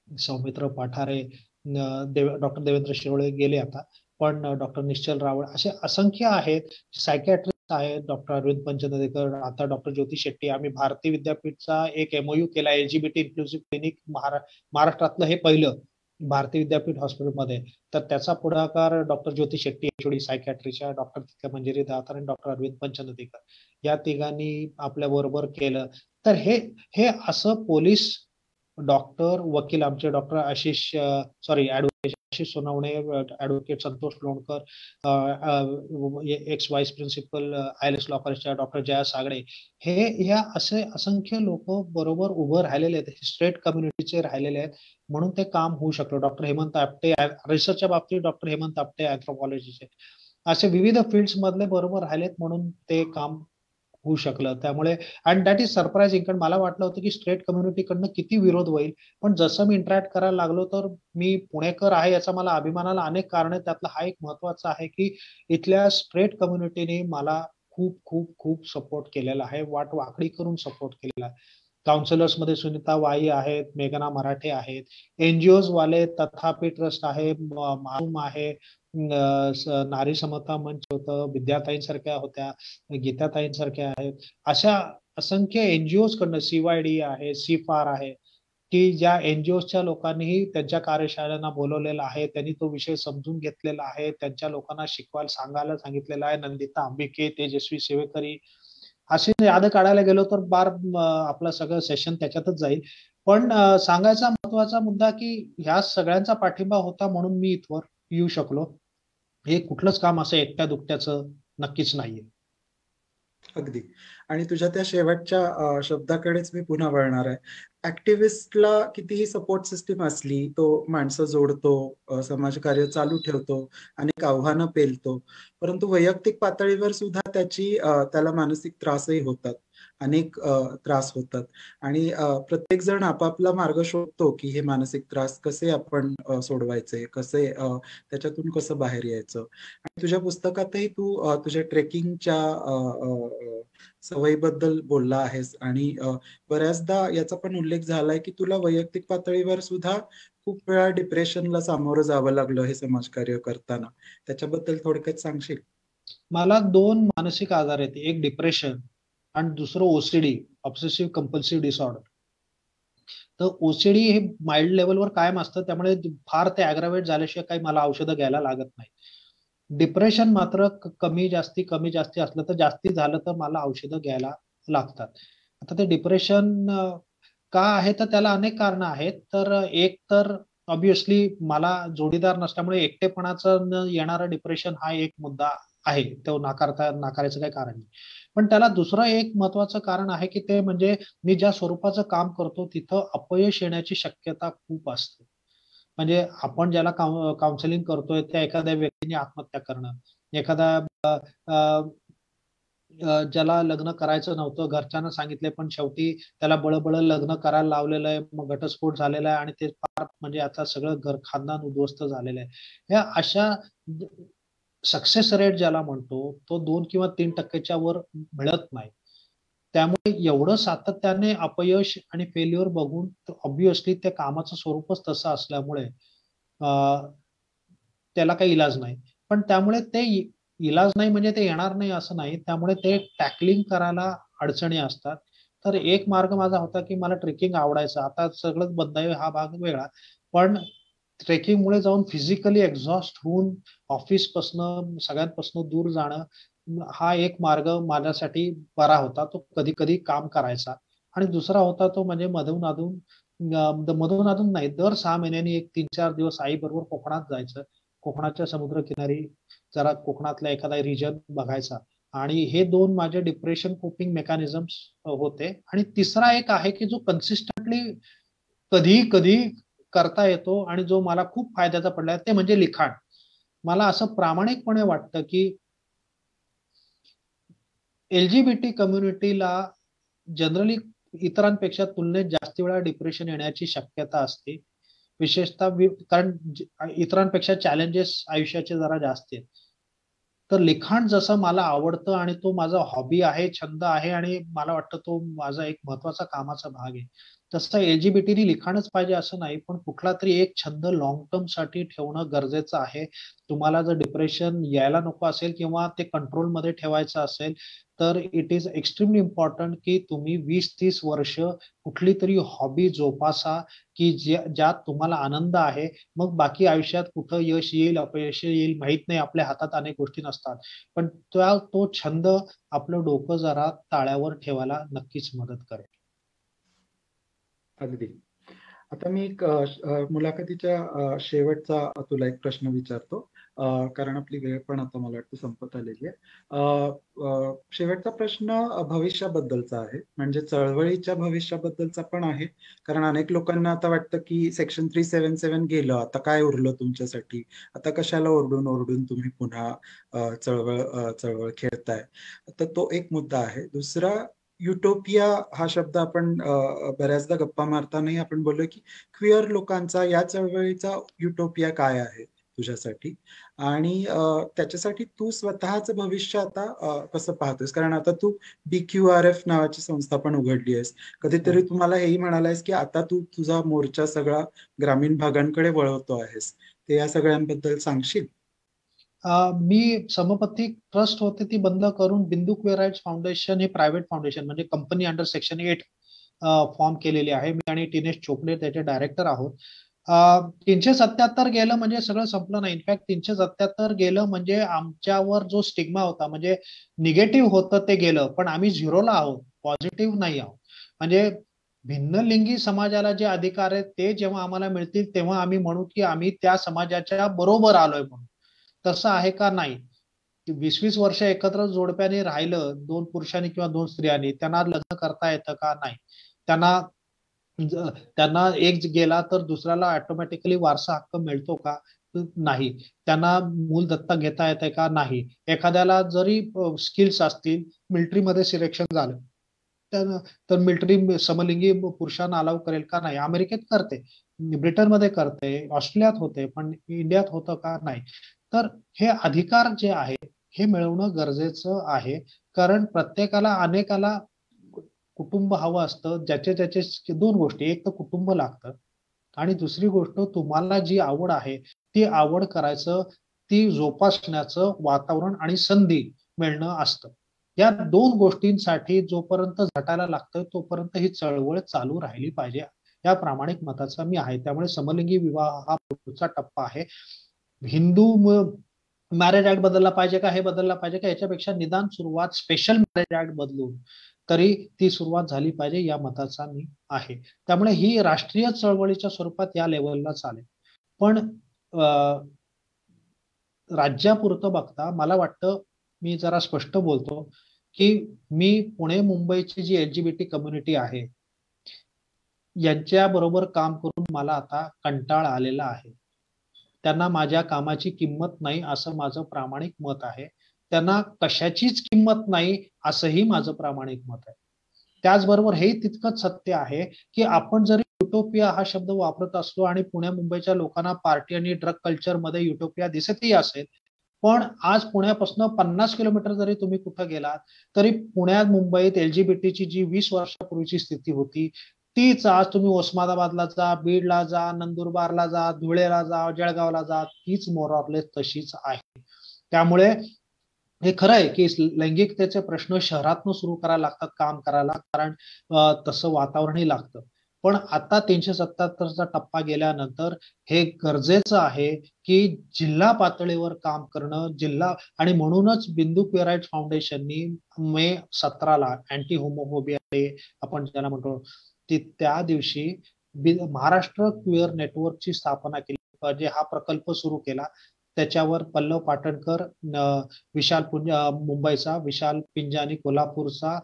Saumitra Pathare, doctor Devendra Shirole गेले आता, पण डॉक्टर निश्चल रावळ, असे असंख्य आहेत. सायकॅट्रिस्ट आहेत, डॉक्टर अरविंद पंचनदेकर, आता डॉक्टर ज्योती शेट्टी. आम्ही भारती विद्यापीठचा एक MOU केला, LGBT इन्क्लुसिव्ह क्लिनिक महाराष्ट्रातलं हे पहिलं भारती विद्यापीठ हॉस्पिटलमध्ये. तर त्याचा पुढाकार डॉक्टर ज्योती शेट्टी HOD सायकॅट्रीच्या, डॉक्टर तिथल्या मंजिरी दातार आणि डॉक्टर अरविंद पंचनदेकर या तिघांनी आपल्या बरोबर केलं. तर हे असं पोलीस, डॉक्टर, वकील आमचे doctor advocate Ashish Sonawane, advocate Santosh Lonkar, ex vice principal ILS law कॉलेजच्या डॉक्टर जया सागडे, ह्या असे असंख्य लोक बरोबर उभं राहिलेले आहेत, स्ट्रेट कम्युनिटीचे राहिलेले आहेत, म्हणून ते काम होऊ शकलं. डॉक्टर हेमंत आपटे रिसर्चच्या बाबतीत, डॉक्टर हेमंत आपटे अँथ्रोपॉलॉजीचे, असे विविध फील्ड्स मधले बरोबर राहिलेत म्हणून ते काम होऊ शकलं. त्यामुळे अँड दॅट इज सरप्राइझिंग, कारण मला वाटलं होतं की स्ट्रेट कम्युनिटीकडनं किती विरोध होईल, पण जसं मी इंटरॅक्ट करायला लागलो तर मी पुणेकर आहे याचा मला अभिमानाला अनेक कारण आहेत. त्यातलं हा एक महत्वाचं आहे की इथल्या स्ट्रेट कम्युनिटीने मला खूप खूप खूप सपोर्ट केलेला आहे, वाकडी करून सपोर्ट केलेला आहे. काउन्सिलर्स मध्ये सुनीता वाई आहेत, मेघना मराठे आहेत, NGOज वाले तथापि ट्रस्ट आहे, मासूम आहे, नारी समता मंच होतं, विद्याताईंसारख्या होत्या, गीताताईंसारख्या आहेत, अशा असंख्य NGOज कडनं, CYD आहे, CFAR आहे, की ज्या NGOजच्या लोकांनीही त्यांच्या कार्यशाळांना बोलवलेलं आहे, त्यांनी तो विषय समजून घेतलेला आहे, त्यांच्या लोकांना शिकवायला सांगायला सांगितलेलं आहे. नंदिता अंबिके, तेजस्वी सेवेकरी, अशी याद काढायला गेलो तर आपलं सगळं सेशन त्याच्यातच जाईल. पण सांगायचा महत्वाचा मुद्दा की ह्या सगळ्यांचा पाठिंबा होता म्हणून मी इथवर येऊ शकलो. हे कुठलंच काम असं एकट्या दुकट्याचं नक्कीच नाहीये. अगदी. आणि तुझ्या त्या शेवटच्या शब्दाकडेच मी पुन्हा वळणार आहे. ऍक्टिव्हिस्टला कितीही सपोर्ट सिस्टीम असली, तो माणसं जोडतो, समाजकार्य चालू ठेवतो, अनेक आव्हानं पेलतो, परंतु वैयक्तिक पातळीवर सुद्धा त्याला मानसिक त्रासही होतात. अनेक त्रास होतात आणि प्रत्येक जण आपापला मार्ग शोधतो की हे मानसिक त्रास कसे आपण सोडवायचे, कसे त्याच्यातून कसं बाहेर यायचं. आणि तुझ्या पुस्तकातही तू तुझ्या ट्रेकिंगच्या सवयीबद्दल बोलला आहेस आणि बऱ्याचदा याचा पण उल्लेख झालाय की तुला वैयक्तिक पातळीवर सुद्धा खूप वेळा डिप्रेशनला सामोरं जावं लागलं हे समाजकार्य करताना. त्याच्याबद्दल थोडक्यात सांगशील? मला 2 मानसिक आजार आहेत, एक डिप्रेशन आणि दुसरं ओसीडी, ऑब्सेसिव्ह कंपल्सिव्ह डिसऑर्डर. तर ओसीडी हे माइल्ड लेवलवर कायम असतं, त्यामुळे फार ते अग्रावेट झाल्याशिवाय काही मला औषधं घ्यायला लागत नाही. डिप्रेशन मात्र कमी जास्ती असलं तर जास्ती झालं तर मला औषधं घ्यायला लागतात. आता ते डिप्रेशन का आहे, तर त्याला अनेक कारणं आहेत. तर एक तर ऑब्व्हियसली मला जोडीदार नसल्यामुळे एकटेपणाचं येणारं डिप्रेशन हा एक मुद्दा आहे. तो नाकारायचं काही कारण नाही. पण त्याला दुसरं एक महत्वाचं कारण आहे की ते म्हणजे मी ज्या स्वरूपाचं काम करतो तिथं अपयश येण्याची शक्यता खूप असते. म्हणजे आपण ज्याला काउन्सिलिंग करतोय त्या एखाद्या व्यक्तीने आत्महत्या करणं, एखादा अ, ज्याला लग्न करायचं नव्हतं, घरच्यांना सांगितले पण शेवटी त्याला बळबळ लग्न करायला लावलेलं आहे, मग घटस्फोट झालेला आहे आणि ते फार म्हणजे आता सगळं घर खानदान उद्ध्वस्त झालेलं आहे. ह्या अशा सक्सेस रेट ज्याला म्हणतो तो 2 किंवा 3% वर मिळत नाही. त्यामुळे एवढं सातत्याने अपयश आणि फेल्युअर बघून ऑब्व्हियसली त्या कामाचं स्वरूपच तसं असल्यामुळे त्याला काही इलाज नाही. पण त्यामुळे ते इलाज नाही म्हणजे ते येणार नाही असं नाही. त्यामुळे ते टॅकलिंग करायला अडचणी असतात. तर एक मार्ग माझा होता की मला ट्रेकिंग आवडायचं. आता सगळंच बंद आहे हा भाग वेगळा. पण ट्रेकिंगमुळे जाऊन फिजिकली एक्झॉस्ट होऊन ऑफिसपासनं सगळ्यांपासून दूर जाणं हा एक मार्ग माझ्यासाठी बरा होता. तो कधी-कधी काम करायचा. आणि दुसरा होता तो म्हणजे मधून-अधून नाही, दर 6 महिन्यांनी एक 3-4 दिवस आईबरोबर कोकणात जायचं. कोकणाच्या समुद्रकिनारी जरा कोकणातला एखादा रिजन बघायचा. आणि हे 2 माझे डिप्रेशन कोपिंग मेकॅनिझम्स होते. आणि तिसरा एक आहे की जो कन्सिस्टंटली कधी-कधी करता येतो आणि जो मला खूप फायद्याचा पडलाय ते म्हणजे लिखाण. मला असं प्रामाणिकपणे वाटतं की एल-जी-बी-टी कम्युनिटीला जनरली इतरांपेक्षा तुलनेत जास्त वेळा डिप्रेशन येण्याची शक्यता असते. विशेषतः कारण इतरांपेक्षा चॅलेंजेस आयुष्याचे जरा जास्त आहेत. तर लिखाण जसं मला आवडतं आणि तो माझा हॉबी आहे, छंद आहे आणि मला वाटतं तो माझा एक महत्वाचा कामाचा भाग आहे. तसं एल-जी-बी-टीनी लिखाणच पाहिजे असं नाही, पण कुठला तरी एक छंद लाँग टर्मसाठी ठेवणं गरजेचं आहे. तुम्हाला जर डिप्रेशन यायला नको असेल किंवा ते कंट्रोलमध्ये ठेवायचं असेल, तर इट इज एक्स्ट्रीमली इम्पॉर्टंट की तुम्ही 20-30 वर्ष कुठली तरी हॉबी जोपासा, की ज्यात तुम्हाला आनंद आहे. मग बाकी आयुष्यात कुठं यश येईल, अपयश येईल माहीत नाही. आपल्या हातात अनेक गोष्टी नसतात. पण तो छंद आपलं डोकं जरा ताळ्यावर ठेवायला नक्कीच मदत करेल. अगदी. आता मी एक मुलाखतीच्या शेवटचा तुला एक प्रश्न विचारतो. कारण आपली वेळ पण आता मला वाटतं संपत आलेली आहे. शेवटचा प्रश्न भविष्याबद्दलचा आहे. म्हणजे चळवळीच्या भविष्याबद्दलचा पण आहे. कारण अनेक लोकांना आता वाटतं की सेक्शन 377 गेलं, आता काय उरलं तुमच्यासाठी? आता कशाला ओरडून तुम्ही पुन्हा चळवळ खेळताय? तर तो एक मुद्दा आहे. दुसरा, युटोपिया हा शब्द आपण बऱ्याचदा गप्पा मारतानाही आपण बोललो की क्विअर लोकांचा या चळवळीचा युटोपिया काय आहे तुझ्यासाठी? आणि त्याच्यासाठी तू स्वतःच भविष्य आता कसं पाहतोस? कारण आता तू BQRF नावाची संस्था पण उघडली आहेस. कधीतरी तुम्हाला हेही म्हणालायस की आता तू तुझा मोर्चा सगळा ग्रामीण भागांकडे वळवतो आहेस. ते या सगळ्यांबद्दल सांगशील? मी समपत्ती ट्रस्ट होते ती बंद करून बिंदू क्वेअर राईट्स फाउंडेशन हे प्रायव्हेट फाउंडेशन म्हणजे कंपनी अंडर सेक्शन 8 फॉर्म केलेली आहे. मी आणि टिनेश चोपडे त्याचे डायरेक्टर आहोत. 377 गेलं म्हणजे सगळं संपलं नाही. इनफॅक्ट 377 गेलं म्हणजे आमच्यावर जो स्टिग्मा होता म्हणजे निगेटिव्ह होतं ते गेलं, पण आम्ही झिरोला आहोत, पॉझिटिव्ह नाही आहोत. म्हणजे भिन्नलिंगी समाजाला जे अधिकार आहेत ते जेव्हा आम्हाला मिळतील तेव्हा आम्ही म्हणू की आम्ही त्या समाजाच्या बरोबर आलोय म्हणून. तसं आहे का? नाही. 20-20 वर्ष एकत्र जोडप्याने राहिलं, 2 पुरुषांनी किंवा 2 स्त्रियांनी, त्यांना लग्न करता येतं का? नाही. त्यांना त्यांना एक गेला तर दुसऱ्याला ऑटोमॅटिकली वारसा हक्क मिळतो का? नाही. त्यांना मूल दत्तक घेता येते का? नाही. एखाद्याला जरी स्किल्स असतील, मिलिटरीमध्ये सिलेक्शन झालं, तर मिलिटरी समलिंगी पुरुषांना अलाव करेल का? नाही. अमेरिकेत करते, ब्रिटनमध्ये करते, ऑस्ट्रेलियात होते, पण इंडियात होतं का? नाही. तर हे अधिकार जे आहे हे मिळवणं गरजेचं आहे, कारण प्रत्येकाला अनेकाला कुटुंब हवं असतं. ज्याचे त्याचे दोन गोष्टी, एक तर कुटुंब लागतं आणि दुसरी गोष्ट तुम्हाला जी आवड आहे ती आवड करायचं, ती जोपासण्याचं वातावरण आणि संधी मिळणं असतं. या दोन गोष्टींसाठी जोपर्यंत झटायला लागतं तोपर्यंत ही चळवळ चालू राहिली पाहिजे, या प्रामाणिक मताचा मी आहे. त्यामुळे समलिंगी विवाह हा पुढचा टप्पा आहे. हिंदू मॅरेज ऍक्ट बदलला पाहिजे का, हे बदलला पाहिजे का, याच्यापेक्षा निदान सुरुवात स्पेशल मॅरेज ऍक्ट बदलून तरी ती सुरुवात झाली पाहिजे, या मताचा मी आहे. त्यामुळे ही राष्ट्रीय चळवळीच्या स्वरूपात या लेवलला चालेल. पण राज्यापुरतं बघता मला वाटतं, मी जरा स्पष्ट बोलतो, की मी पुणे मुंबईची जी LGBT कम्युनिटी आहे यांच्या बरोबर काम करून मला आता कंटाळ आलेला आहे. त्यांना माझ्या कामाची किंमत नाही असं माझं प्रामाणिक मत आहे. त्यांना कशाचीच किंमत नाही असंही माझं प्रामाणिक मत आहे. त्याचबरोबर हे तितकंच सत्य आहे की आपण जरी युटोपिया हा शब्द वापरत असलो आणि पुण्या मुंबईच्या लोकांना पार्टी आणि ड्रग कल्चरमध्ये युटोपिया दिसतही असेल, पण आज पुण्यापासून 50 किलोमीटर जरी तुम्ही कुठं गेलात तरी पुण्यात मुंबईत LGBT जी 20 वर्षापूर्वीची स्थिती होती तीच आज तुम्ही उस्मानाबादला जा, बीडला जा, नंदुरबारला जा, धुळेला जा, जळगावला जा, तीच मोरॉरलेस तशीच आहे. त्यामुळे हे खरं आहे की लैंगिकतेचे प्रश्न शहरातनं सुरू करायला लागतात काम करायला, कारण तसं वातावरणही लागतं. पण आता 377चा टप्पा गेल्यानंतर हे गरजेचं आहे की जिल्हा पातळीवर काम करणं. आणि म्हणूनच बिंदू क्युअर राईट्स फाउंडेशननी मे 17ला अँटी होमोफोबिया डे आपण ज्याला म्हणतो त्या दिवशी महाराष्ट्र क्युअर नेटवर्कची स्थापना केली. म्हणजे हा प्रकल्प सुरू केला. त्याच्यावर पल्लव पाटणकर विशाल मुंबईचा, विशाल पिंजानी कोल्हापूरचा,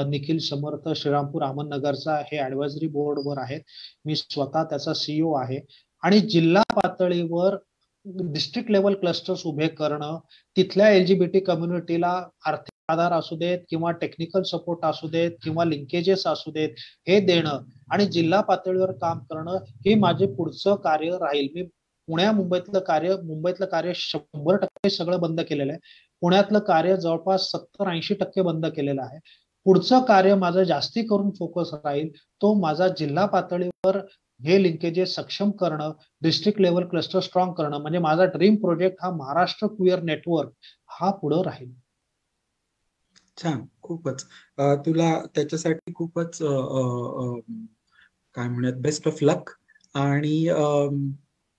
निखिल समर्थ श्रीरामपूर अहमदनगरचा हे ऍडवायझरी बोर्डवर आहेत. मी स्वतः त्याचा CEO आहे. आणि जिल्हा पातळीवर डिस्ट्रिक्ट लेवल क्लस्टर्स उभे करणं, तिथल्या LGBT कम्युनिटीला आर्थिक आधार असू देत किंवा टेक्निकल सपोर्ट असू देत किंवा लिंकेजेस असू देत हे देणं आणि जिल्हा पातळीवर काम करणं हे माझे पुढचं कार्य राहील. मी मुंबईतलं कार्य 100% सगळं बंद केलेलं आहे. पुण्यातलं कार्य जवळपास 70-80% बंद केलेलं आहे. पुढचं कार्य माझं जास्ती करून फोकस राहील तो माझा जिल्हा पातळीवर हे लिंकेजेस सक्षम करणं, डिस्ट्रिक्ट लेवल क्लस्टर स्ट्रॉंग करणं. म्हणजे माझा ड्रीम प्रोजेक्ट हा महाराष्ट्र क्युअर नेटवर्क हा पुढे राहील. छान, खूपच. तुला त्याच्यासाठी खूपच काय म्हणूयात बेस्ट ऑफ लक. आणि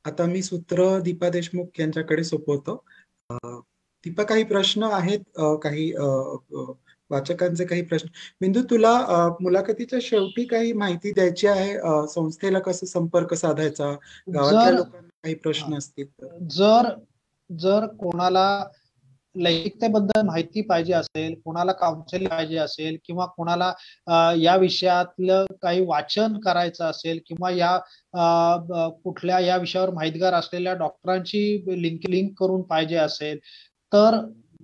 आता मी सूत्र दीपा देशमुख यांच्याकडे सोपवतो. दीपा, काही प्रश्न आहेत, काही वाचकांचे काही प्रश्न. बिंदू, तुला मुलाखतीच्या शेवटी काही माहिती द्यायची आहे, संस्थेला कसं संपर्क साधायचा, गावातल्या लोकांना काही प्रश्न असतील तर? जर कोणाला लैंगिकतेबद्दल माहिती पाहिजे असेल, कोणाला काउन्सिलिंग पाहिजे असेल किंवा कोणाला या विषयातलं काही वाचन करायचं असेल किंवा या कुठल्या या विषयावर माहितगार असलेल्या डॉक्टरांची लिंक करून पाहिजे असेल तर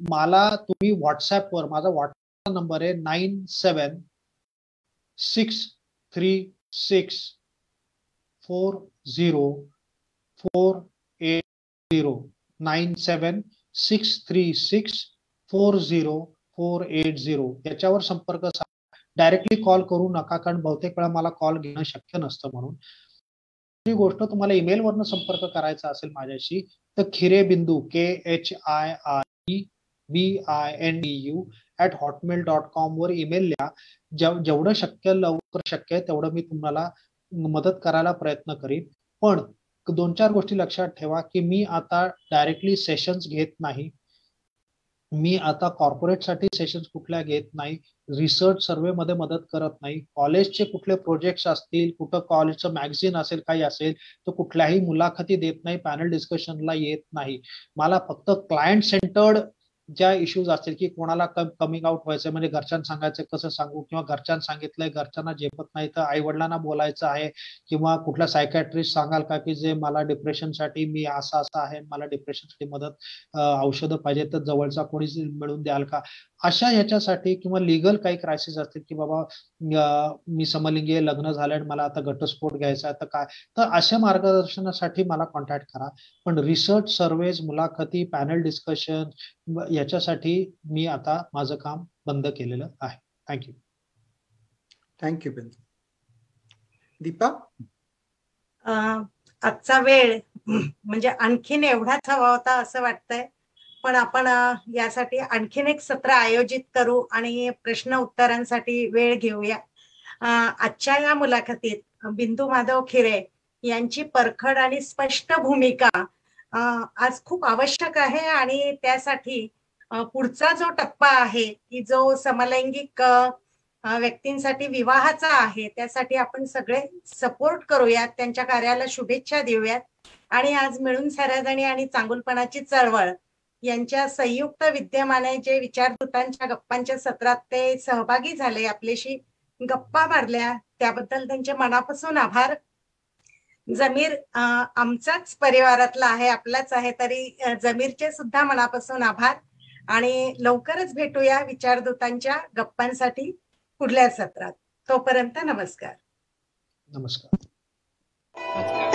मला तुम्ही व्हॉट्सअपवर, माझा व्हॉट्सअप नंबर आहे 9763640480 याच्यावर संपर्क साधा. डायरेक्टली कॉल करू नका, कारण बहुतेक वेळा मला कॉल घेणं शक्य नसतं. म्हणून ही गोष्ट तुम्हाला ईमेलवरनं संपर्क करायचा असेल माझ्याशी तर खिरेबिंदू KHIREBINDU@hotmail.com वर ईमेल लिहा. जेवढं शक्य लवकर शक्य आहे तेवढं मी तुम्हाला मदत करायला प्रयत्न करीन. पण 2-4 गोष्टी लक्षात ठेवा की मी आता डायरेक्टली सेशन्स घेत नाही. मी आता कॉर्पोरेटसाठी सेशन्स कुठल्या घेत नाही. रिसर्च सर्वे मध्ये मदत करत नाही. कॉलेजचे कुठले प्रोजेक्ट्स असतील, कुठं कॉलेजचं मॅगझिन असेल, काही असेल तर कुठल्याही मुलाखती देत नाही, पॅनल डिस्कशनला येत नाही. मला फक्त क्लायंट सेंटर्ड ज्या इश्यूज असतील की कोणाला कमिंग आउट व्हायचं म्हणजे घरच्यांना सांगायचं कसं सांगू, किंवा घरच्यांना सांगितलंय घरच्यांना झेपत नाही तर आई वडिलांना बोलायचं आहे, किंवा कुठला सायकॅट्रिस्ट सांगाल का की जे मला डिप्रेशनसाठी मी असं आहे, मला डिप्रेशनसाठी मदत औषधं पाहिजे तर जवळचा कोणी मिळून द्याल का, अशा ह्याच्यासाठी किंवा लिगल काही क्रायसिस असतील की बाबा मी समलिंगी लग्न झालं आणि मला आता घटस्फोट घ्यायचा आहे तर काय, तर अशा मार्गदर्शनासाठी मला कॉन्टॅक्ट करा. पण रिसर्च सर्वेज, मुलाखती, पॅनल डिस्कशन याच्यासाठी मी आता माझं काम बंद केलेलं आहे. थँक्यू. थँक्यू बिंदू. दीपा, आजचा वेळ म्हणजे आणखीन एवढाच हवा होता असं वाटतंय, पण आपण यासाठी आणखीन एक सत्र आयोजित करू आणि प्रश्न उत्तरांसाठी वेळ घेऊया. आजच्या या मुलाखतीत बिंदू माधव खिरे यांची परखड आणि स्पष्ट भूमिका आज खूप आवश्यक आहे आणि त्यासाठी पुढचा जो टप्पा आहे की जो समलैंगिक व्यक्तींसाठी विवाहाचा आहे त्यासाठी आपण सगळे सपोर्ट करूयात, त्यांच्या कार्याला शुभेच्छा देऊयात. आणि आज मिळून साऱ्याजणी आणि चांगुलपणाची चळवळ यांच्या संयुक्त विद्यमाने जे विचारदूतांच्या गप्पांच्या सत्रात ते सहभागी झाले, आपल्याशी गप्पा मारल्या, त्याबद्दल त्यांचे मनापासून आभार. जमीर आमचाच परिवारातला आहे, आपलाच आहे, तरी जमीरचे सुद्धा मनापासून आभार. आणि लवकरच भेटूया विचारदूतांच्या गप्पांसाठी पुढल्या सत्रात. तोपर्यंत नमस्कार. नमस्कार. नमस्कार.